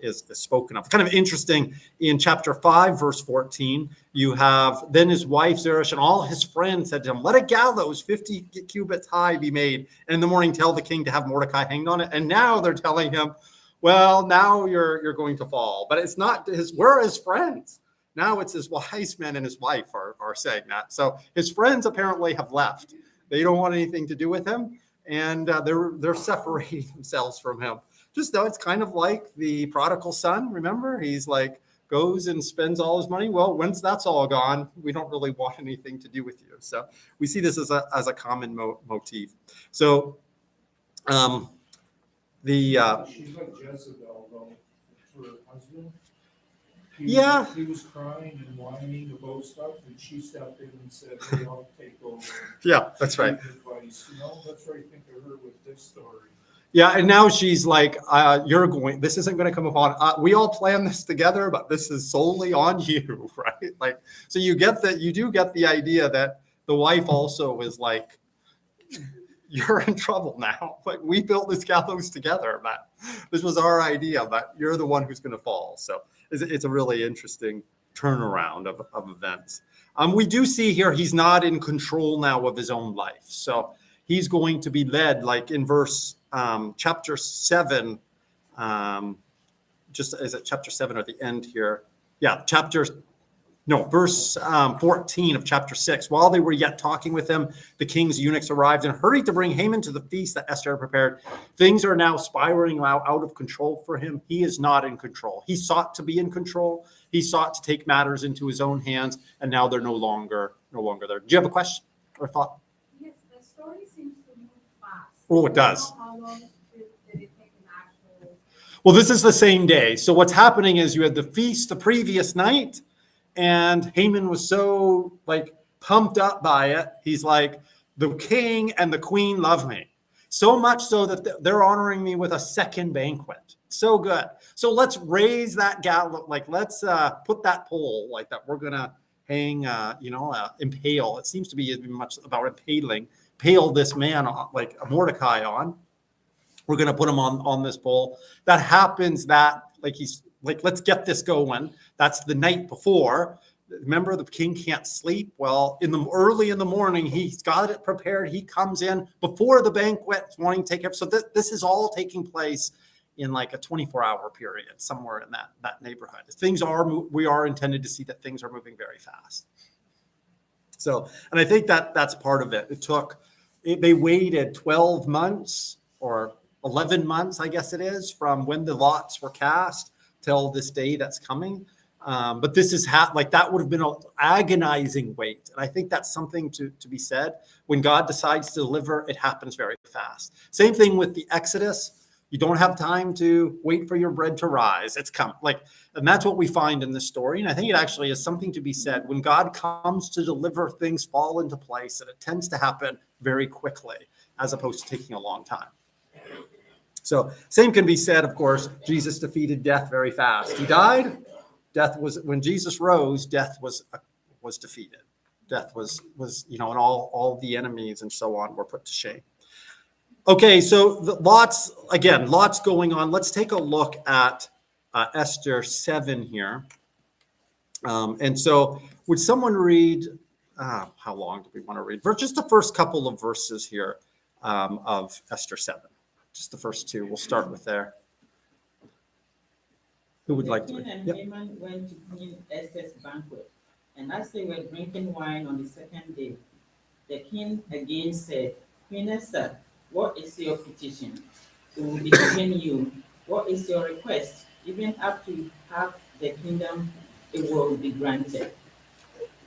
is spoken of. Kind of interesting. In chapter 5, verse 14, you have, then his wife Zeresh and all his friends said to him, let a gallows 50 cubits high be made, and in the morning tell the king to have Mordecai hanged on it. And now they're telling him, well, now you're going to fall. But it's not we're his friends. Now it's his wise men and his wife are saying that. So his friends apparently have left. They don't want anything to do with him, and they're separating themselves from him. Just though it's kind of like the prodigal son. Remember, he's like goes and spends all his money. Well, once that's all gone, we don't really want anything to do with you. So we see this as a common motif. So She's like Jezebel, though, for her husband. He was crying and whining about stuff, and she stepped in and said, hey, I'll take over. Yeah, that's right. Advice. That's what I think of her with this story. Yeah, and now she's like, this isn't going to come upon, we all planned this together, but this is solely on you, right? Like, so you do get the idea that the wife also is like, you're in trouble now. Like, we built this gallows together, but this was our idea, but you're the one who's going to fall. So it's a really interesting turnaround of events. We do see here he's not in control now of his own life. So he's going to be led, like in verse chapter 7, just is it chapter 7 or the end here? Yeah, verse 14 of chapter 6. While they were yet talking with him, the king's eunuchs arrived and hurried to bring Haman to the feast that Esther had prepared. Things are now spiraling out of control for him. He is not in control. He sought to be in control. He sought to take matters into his own hands, and now they're no longer there. Do you have a question or thought? Yes, the story seems to move fast. Oh, it does. How long did it take an actual? Well, this is the same day. So what's happening is you had the feast the previous night, and Haman was so like pumped up by it. He's like, the king and the queen love me. So much so that they're honoring me with a second banquet. So good. So let's raise that gallows, like let's put that pole like that. We're going to hang, impale. It seems to be much about impale this man like Mordecai on. We're going to put him on this pole. That happens he's like, let's get this going. That's the night before. Remember, the king can't sleep. Well, early in the morning, he's got it prepared. He comes in before the banquet, wanting to take it. So this is all taking place in like a 24-hour period, somewhere in that neighborhood. We are intended to see that things are moving very fast. So, and I think that's part of it. They waited 12 months or 11 months, I guess it is, from when the lots were cast till this day that's coming. But this is that would have been an agonizing wait. And I think that's something to be said. When God decides to deliver, it happens very fast. Same thing with the Exodus. You don't have time to wait for your bread to rise. It's come and that's what we find in this story. And I think it actually is something to be said. When God comes to deliver, things fall into place, and it tends to happen very quickly as opposed to taking a long time. So same can be said, of course. Jesus defeated death very fast. He died. When Jesus rose, death was defeated. Death was and all the enemies and so on were put to shame. Okay, so lots going on. Let's take a look at Esther 7 here. And so would someone read, how long do we want to read? Just the first couple of verses here of Esther 7. Just the first two. We'll start with there. Who would like to read? The king and Haman went to Queen Esther's banquet, and as they were drinking wine on the second day, the king again said, Queen Esther, what is your petition? It will be given you. What is your request? Even up to half the kingdom, it will be granted.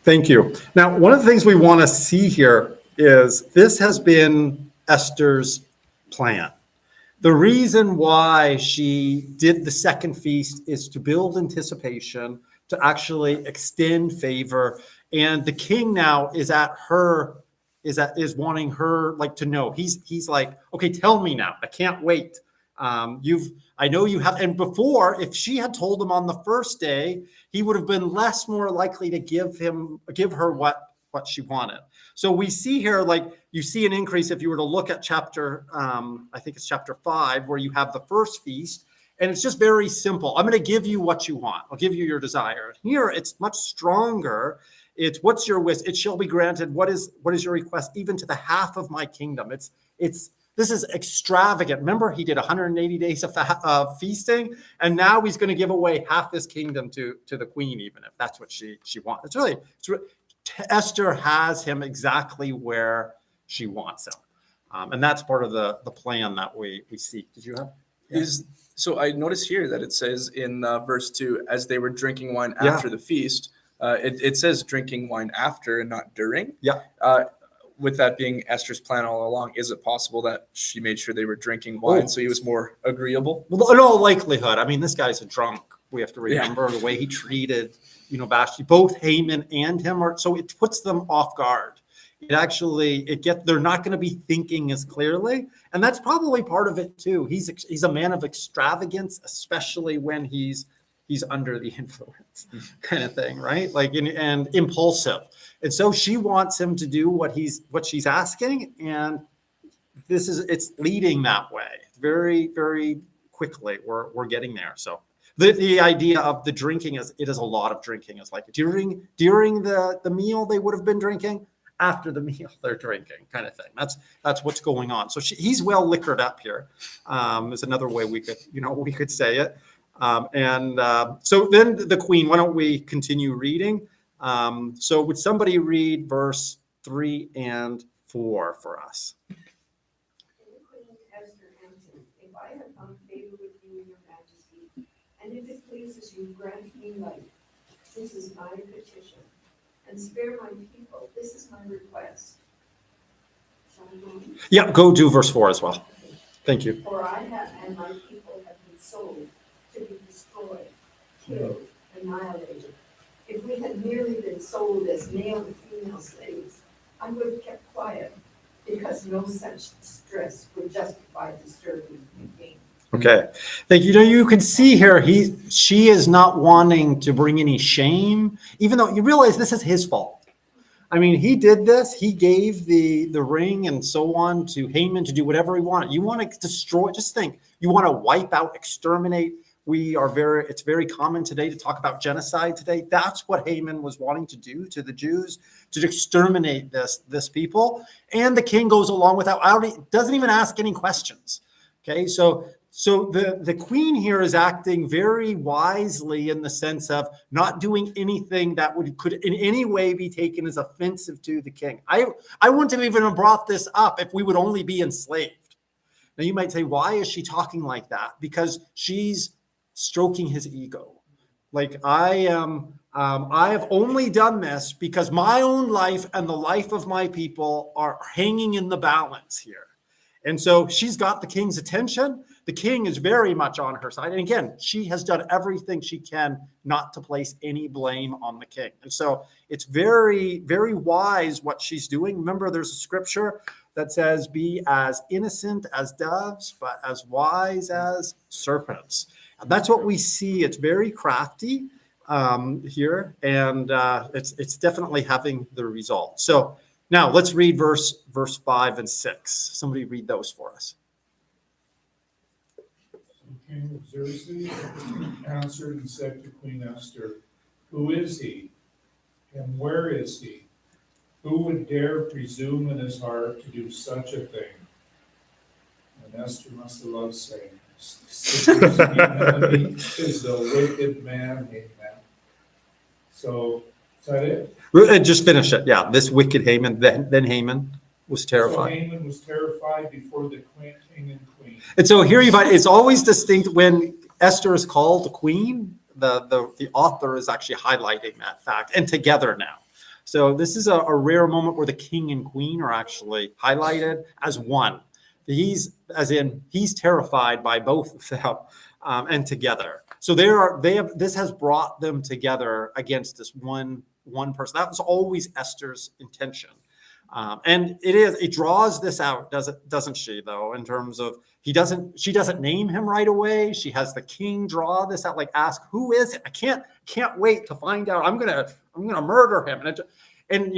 Thank you. Now, one of the things we want to see here is this has been Esther's plan. The reason why she did the second feast is to build anticipation, to actually extend favor. And the king now is wanting her like to know. He's like, okay, tell me now. I can't wait. I know you have, and before, if she had told him on the first day, he would have been more likely to give her what she wanted. So we see here, like you see an increase if you were to look at chapter, I think it's chapter 5, where you have the first feast, and it's just very simple. I'm going to give you what you want. I'll give you your desire. Here, it's much stronger. It's what's your wish? It shall be granted. What is your request? Even to the half of my kingdom. This is extravagant. Remember, he did 180 days of feasting, and now he's going to give away half his kingdom to the queen, even if that's what she wants. It's really Esther has him exactly where she wants him, and that's part of the plan that we see. Did you have? So I notice here that it says in verse 2, as they were drinking wine Yeah. after the feast, it says drinking wine after and not during. Yeah. With that being Esther's plan all along, is it possible that she made sure they were drinking wine so he was more agreeable? Well, in all likelihood, I mean, this guy's a drunk. We have to remember the way he treated, Vashti. Both Haman and him are, so it puts them off guard. They're not going to be thinking as clearly, and that's probably part of it too. He's a man of extravagance, especially when he's under the influence, kind of thing, right? Like and impulsive, and so she wants him to do what she's asking, and it's leading that way very, very quickly. We're getting there. So the idea of the drinking is a lot of drinking. Is like during the meal they would have been drinking. After the meal, they're drinking, kind of thing. That's what's going on. So he's well liquored up here. Is another way we could say it. So then the queen. Why don't we continue reading? So would somebody read verse 3 and 4 for us? And the queen Esther answered, if I have found favor with you, your majesty, and if it pleases you, grant me life. This is my petition. And spare my people. This is my request. Shall I go on? Yeah, go do verse 4 as well. Thank you. For I have, and my people have been sold to be destroyed, killed, annihilated. If we had merely been sold as male and female slaves, I would have kept quiet, because no such distress would justify disturbing the king. Okay. Thank you. You can see here, she is not wanting to bring any shame, even though you realize this is his fault. I mean, he did this. He gave the ring and so on to Haman to do whatever he wanted. You want to destroy, just think, you want to wipe out, exterminate. It's very common today to talk about genocide today. That's what Haman was wanting to do to the Jews, to exterminate this people. And the king goes along without, doesn't even ask any questions. Okay, so the queen here is acting very wisely in the sense of not doing anything that could in any way be taken as offensive to the king. I wouldn't have even brought this up if we would only be enslaved. Now you might say, why is she talking like that? Because she's stroking his ego. Like I have only done this because my own life and the life of my people are hanging in the balance here. And so she's got the king's attention. The king is very much on her side. And again, she has done everything she can not to place any blame on the king. And so it's very, very wise what she's doing. Remember, there's a scripture that says, be as innocent as doves, but as wise as serpents. And that's what we see. It's very crafty here, and it's definitely having the result. So now let's read verse 5 and 6. Somebody read those for us. King Xerxes answered and said to Queen Esther, who is he? And where is he? Who would dare presume in his heart to do such a thing? And Esther must have loved saying, "Sister's enemy is the wicked man, Haman." So, is that it? Just finish it. Yeah, this wicked Haman, then Haman was terrified. So Haman was terrified before the king and queen. And so here you find it's always distinct when Esther is called the queen. the author is actually highlighting that fact, and together now. So this is a rare moment where the king and queen are actually highlighted as one. He's terrified by both of them, and together. So this has brought them together against this one person. That was always Esther's intention. And it draws this out, doesn't she, though, in terms of she doesn't name him right away. She has the king draw this out, like ask, who is it? I can't wait to find out. I'm gonna murder him. And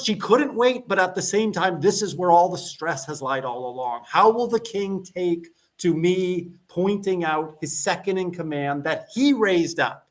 she couldn't wait, but at the same time, this is where all the stress has lied all along. How will the king take to me pointing out his second in command that he raised up?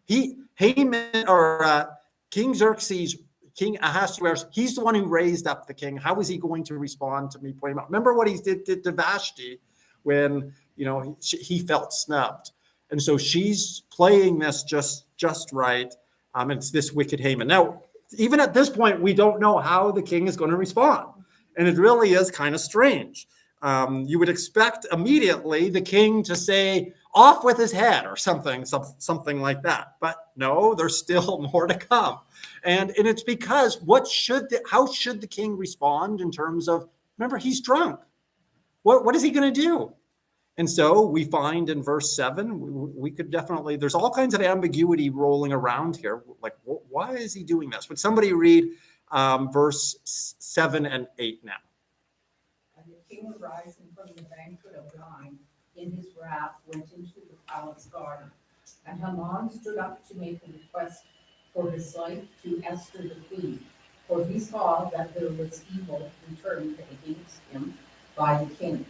Haman or King Xerxes, King Ahasuerus, he's the one who raised up the king. How is he going to respond to me pointing out? Remember what he did to Vashti when he felt snubbed, and so she's playing this just right. It's this wicked Haman. Now, even at this point, we don't know how the king is going to respond, and it really is kind of strange. You would expect immediately the king to say, "Off with his head," or something like that. But no, there's still more to come. And it's because how should the king respond in terms of, remember, he's drunk. What is he going to do? And so we find in verse 7, we could definitely, there's all kinds of ambiguity rolling around here. Like, why is he doing this? Would somebody read verse 7 and 8 now? And the king, arising from the banquet of wine, in his wrath went into the palace garden. And Haman stood up to make a request for his life to Esther the queen, for he saw that there was evil returned against him by the king.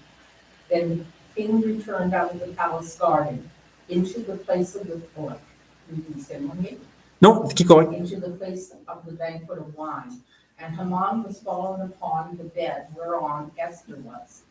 Then the king returned out of the palace garden into the place of the court. No, keep going. Into the place of the banquet of wine. And Haman was fallen upon the bed whereon Esther was.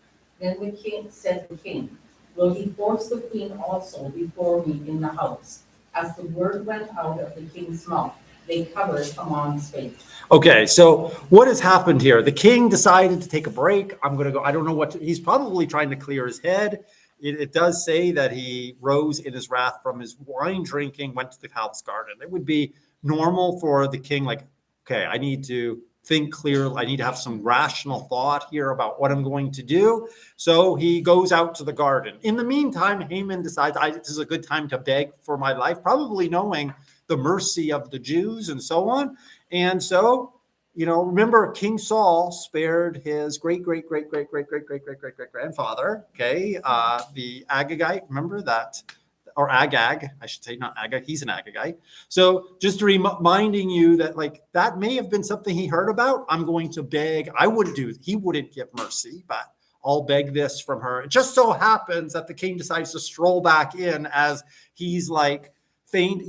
Then the king said to the king, "Will he force the queen also before me in the house?" As the word went out of the king's mouth, they covered Haman's face. Okay, so what has happened here? The king decided to take a break. I'm going to go. I don't know he's probably trying to clear his head. It does say that he rose in his wrath from his wine drinking, went to the palace garden. It would be normal for the king, like, okay, I need to think clearly. I need to have some rational thought here about what I'm going to do. So he goes out to the garden. In the meantime, Haman decides this is a good time to beg for my life, probably knowing the mercy of the Jews and so on. And so, remember, King Saul spared his great-great-great-great-great-great-great-great-great-great-grandfather, okay, the Agagite, remember that? Or Agag, I should say, not Agag, he's an Agagite. So just reminding you that, like, that may have been something he heard about. I'm going to beg. He wouldn't give mercy, but I'll beg this from her. It just so happens that the king decides to stroll back in as he's like faint,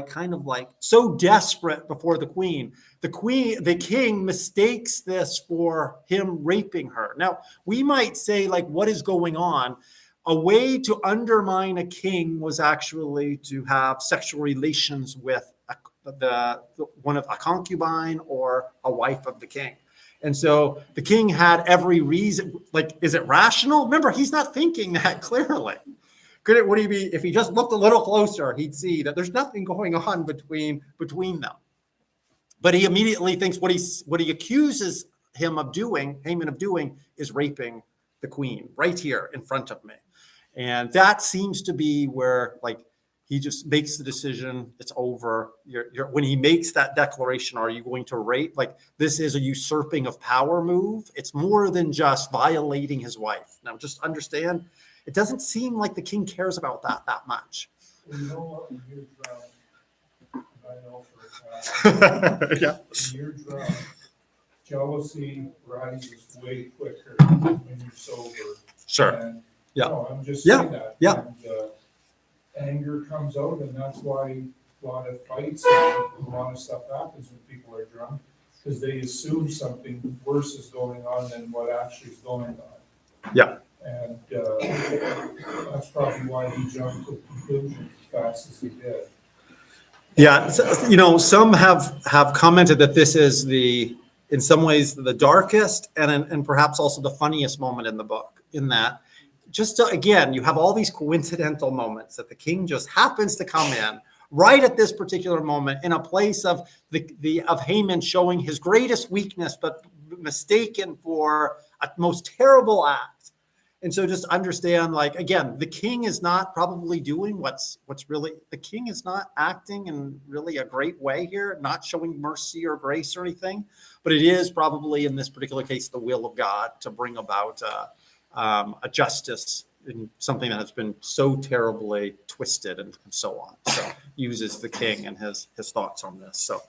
kind of like so desperate before the queen. The king mistakes this for him raping her. Now, we might say, like, what is going on? A way to undermine a king was actually to have sexual relations with a concubine or a wife of the king. And so the king had every reason, like, is it rational? Remember, he's not thinking that clearly. Would he be, if he just looked a little closer, he'd see that there's nothing going on between them. But he immediately thinks what he accuses Haman of doing is raping the queen right here in front of me. And that seems to be where, like, he just makes the decision. It's over. When he makes that declaration, are you going to rape? Like, this is a usurping of power move. It's more than just violating his wife. Now, just understand, it doesn't seem like the king cares about that much. Well, you know what, when you're drunk, I know for a fact, Yeah. when you're drunk, jealousy rises way quicker when you're sober. Sure. And, Yeah. no, I'm just Yeah. saying that. Yeah. And anger comes out, and that's why a lot of fights and a lot of stuff happens when people are drunk, because they assume something worse is going on than what actually is going on. Yeah. And that's probably why he jumped to conclusions as fast as he did. Yeah. So, some have commented that this is in some ways the darkest and perhaps also the funniest moment in the book, in that again, you have all these coincidental moments that the king just happens to come in right at this particular moment in a place of of Haman showing his greatest weakness, but mistaken for a most terrible act. And so just understand, like, again, the king is not probably doing what's really, the king is not acting in really a great way here, not showing mercy or grace or anything, but it is probably in this particular case the will of God to bring about a justice in something that has been so terribly twisted and so on. So uses the king and his thoughts on this. So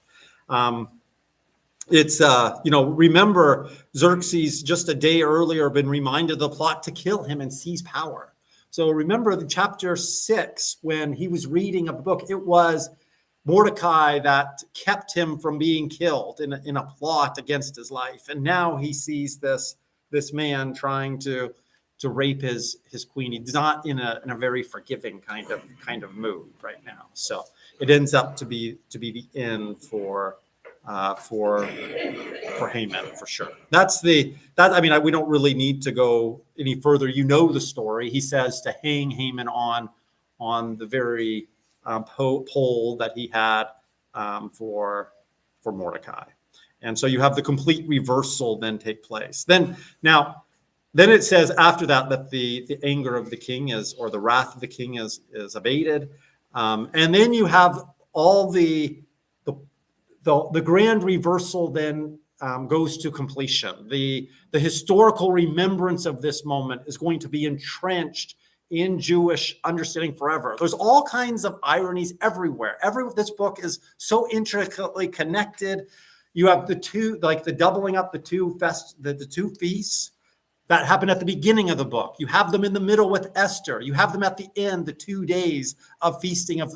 it's, remember Xerxes just a day earlier been reminded of the plot to kill him and seize power. So remember the chapter 6, when he was reading a book, it was Mordecai that kept him from being killed in a plot against his life. And now he sees this man trying to rape his queen. He's not in a very forgiving kind of mood right now. So it ends up to be the end for Haman, for sure. We don't really need to go any further. You know the story. He says to hang Haman on the very pole that he had for Mordecai. And so you have the complete reversal then take place. Then it says after that the anger of the king or the wrath of the king is abated. And then you have all the grand reversal then goes to completion. The historical remembrance of this moment is going to be entrenched in Jewish understanding forever. There's all kinds of ironies everywhere. This book is so intricately connected. You have the two, like the doubling up the two feasts that happen at the beginning of the book. You have them in the middle with Esther. You have them at the end, the 2 days of feasting of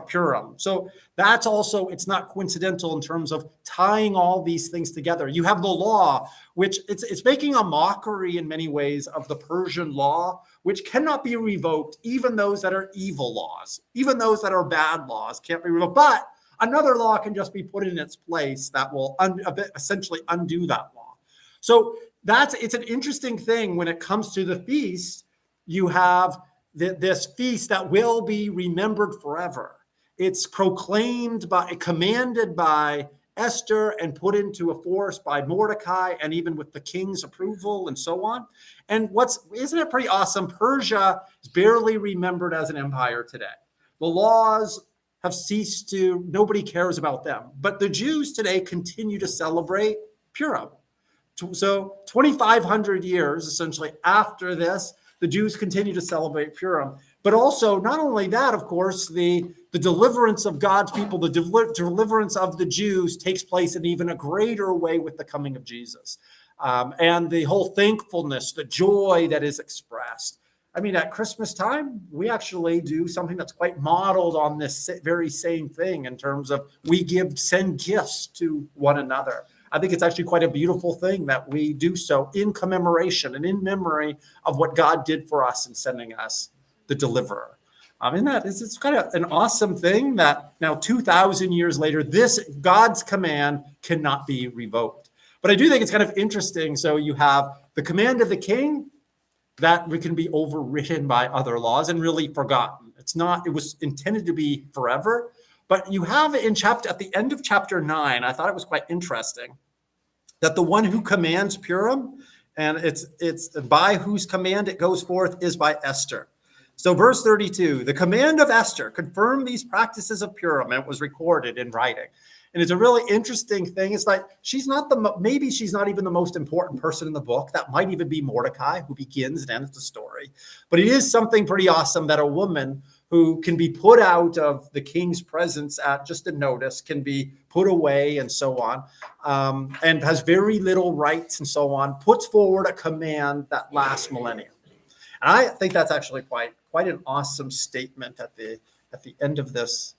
Purim. So that's also, it's not coincidental in terms of tying all these things together. You have the law, which it's making a mockery in many ways of the Persian law, which cannot be revoked, even those that are evil laws, even those that are bad laws can't be revoked. But another law can just be put in its place that will essentially undo that law. So it's an interesting thing when it comes to the feast. You have this feast that will be remembered forever. It's commanded by Esther and put into force by Mordecai, and even with the king's approval and so on. And isn't it pretty awesome? Persia is barely remembered as an empire today. The laws have ceased nobody cares about them. But the Jews today continue to celebrate Purim. So 2,500 years essentially after this, the Jews continue to celebrate Purim. But also, not only that, of course, the deliverance of God's people, the deliverance of the Jews takes place in even a greater way with the coming of Jesus. And the whole thankfulness, the joy that is expressed. I mean, at Christmas time, we actually do something that's quite modeled on this very same thing in terms of send gifts to one another. I think it's actually quite a beautiful thing that we do so in commemoration and in memory of what God did for us in sending us the deliverer. It's kind of an awesome thing that now 2,000 years later, this God's command cannot be revoked. But I do think it's kind of interesting. So you have the command of the king that can be overridden by other laws and really forgotten. It was intended to be forever. But you have it at the end of chapter 9, I thought it was quite interesting that the one who commands Purim, and it's by whose command it goes forth, is by Esther. So verse 32, the command of Esther confirmed these practices of Purim, and it was recorded in writing. And it's a really interesting thing. It's like maybe she's not even the most important person in the book. That might even be Mordecai, who begins and ends the story. But it is something pretty awesome that a woman who can be put out of the king's presence at just a notice, can be put away and so on, and has very little rights and so on, puts forward a command that lasts millennium. And I think that's actually quite an awesome statement at the end of this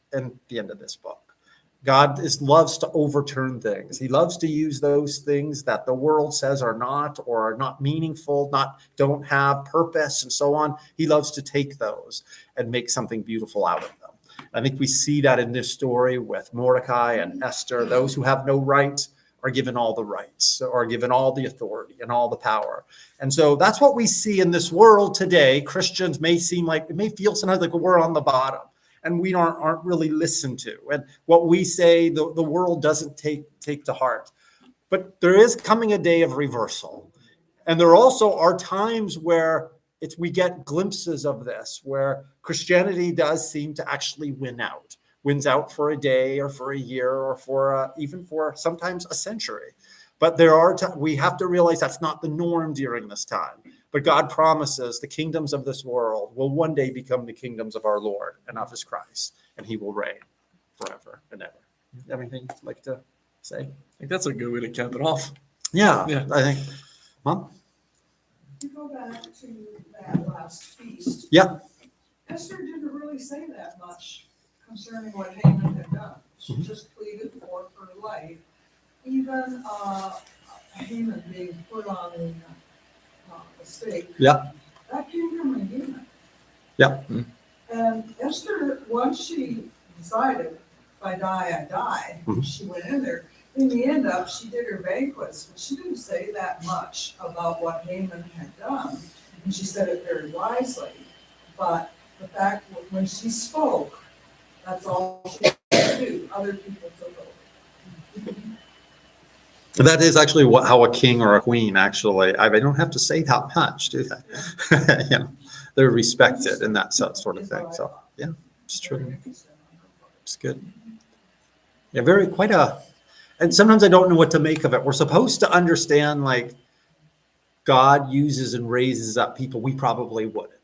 book. God loves to overturn things. He loves to use those things that the world says are not, or are not meaningful, don't have purpose and so on. He loves to take those and make something beautiful out of them. I think we see that in this story with Mordecai and Esther. Those who have no right are given all the rights, are given all the authority and all the power. And so that's what we see in this world today. Christians may seem like, it may feel sometimes like we're on the bottom and we aren't really listened to. And what we say, the world doesn't take to heart. But there is coming a day of reversal. And there also are times where we get glimpses of this, where Christianity does seem to actually wins out for a day or for a year or for even for sometimes a century. But we have to realize that's not the norm during this time. But God promises the kingdoms of this world will one day become the kingdoms of our Lord and of his Christ, and he will reign forever and ever. You have anything you'd like to say? I think that's a good way to cap it off. Yeah. I think. Mom? You go back to that last feast. Yeah. Esther didn't really say that much concerning what Haman had done. She just pleaded for her life. Even Haman being put on the stake. Yeah. That came from a Haman. Yeah. And Esther, once she decided, if I die, I die, she went in there. In the end she did her banquets, but she didn't say that much about what Haman had done. And she said it very wisely. But the fact that when she spoke, that's all she could do. Other people took over. That is actually how a king or a queen actually, I don't have to say that much, do they? They're respected and that sort of thing. So, yeah, it's true. It's good. Yeah, and sometimes I don't know what to make of it. We're supposed to understand, like, God uses and raises up people we probably wouldn't.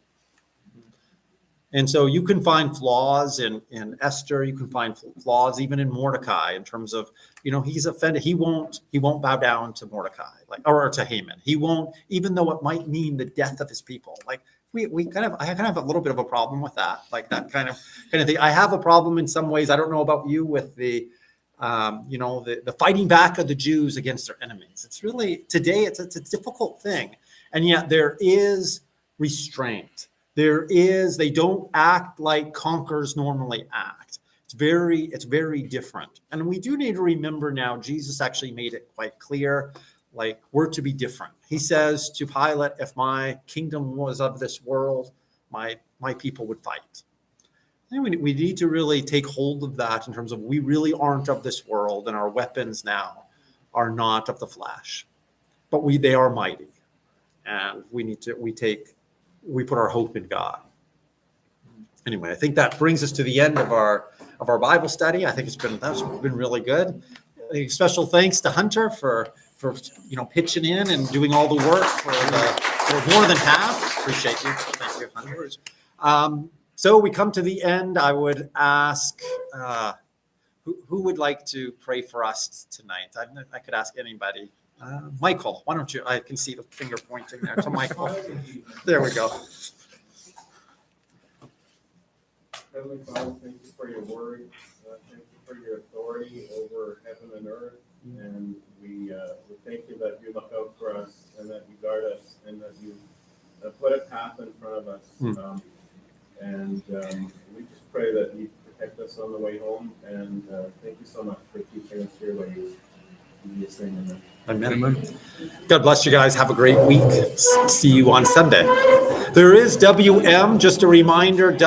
And so you can find flaws in Esther. You can find flaws even in Mordecai in terms of, he's offended. He won't bow down to Mordecai, or to Haman. He won't, even though it might mean the death of his people. Like I kind of have a little bit of a problem with that, like that kind of thing. I have a problem in some ways. I don't know about you with the fighting back of the Jews against their enemies. It's really, today, it's a difficult thing. And yet there is restraint. They don't act like conquerors normally act. It's very different. And we do need to remember now, Jesus actually made it quite clear, like, we're to be different. He says to Pilate, if my kingdom was of this world, my people would fight. And we need to really take hold of that in terms of we really aren't of this world, and our weapons now are not of the flesh, but they are mighty. And we put our hope in God. Anyway, I think that brings us to the end of our Bible study. I think that's been really good. A special thanks to Hunter for pitching in and doing all the work for more than half. Appreciate you. Thank you, Hunter. So we come to the end. I would ask who would like to pray for us tonight? I could ask anybody. Michael, why don't you? I can see the finger pointing there to Michael. There we go. Heavenly Father, thank you for your word. Thank you for your authority over heaven and earth. And we thank you that you look out for us and that you guard us and that you put a path in front of us. And we just pray that you protect us on the way home. And thank you so much for teaching us your ways. In Jesus' name, amen. Amen. God bless you guys. Have a great week. See you on Sunday. There is WM, just a reminder.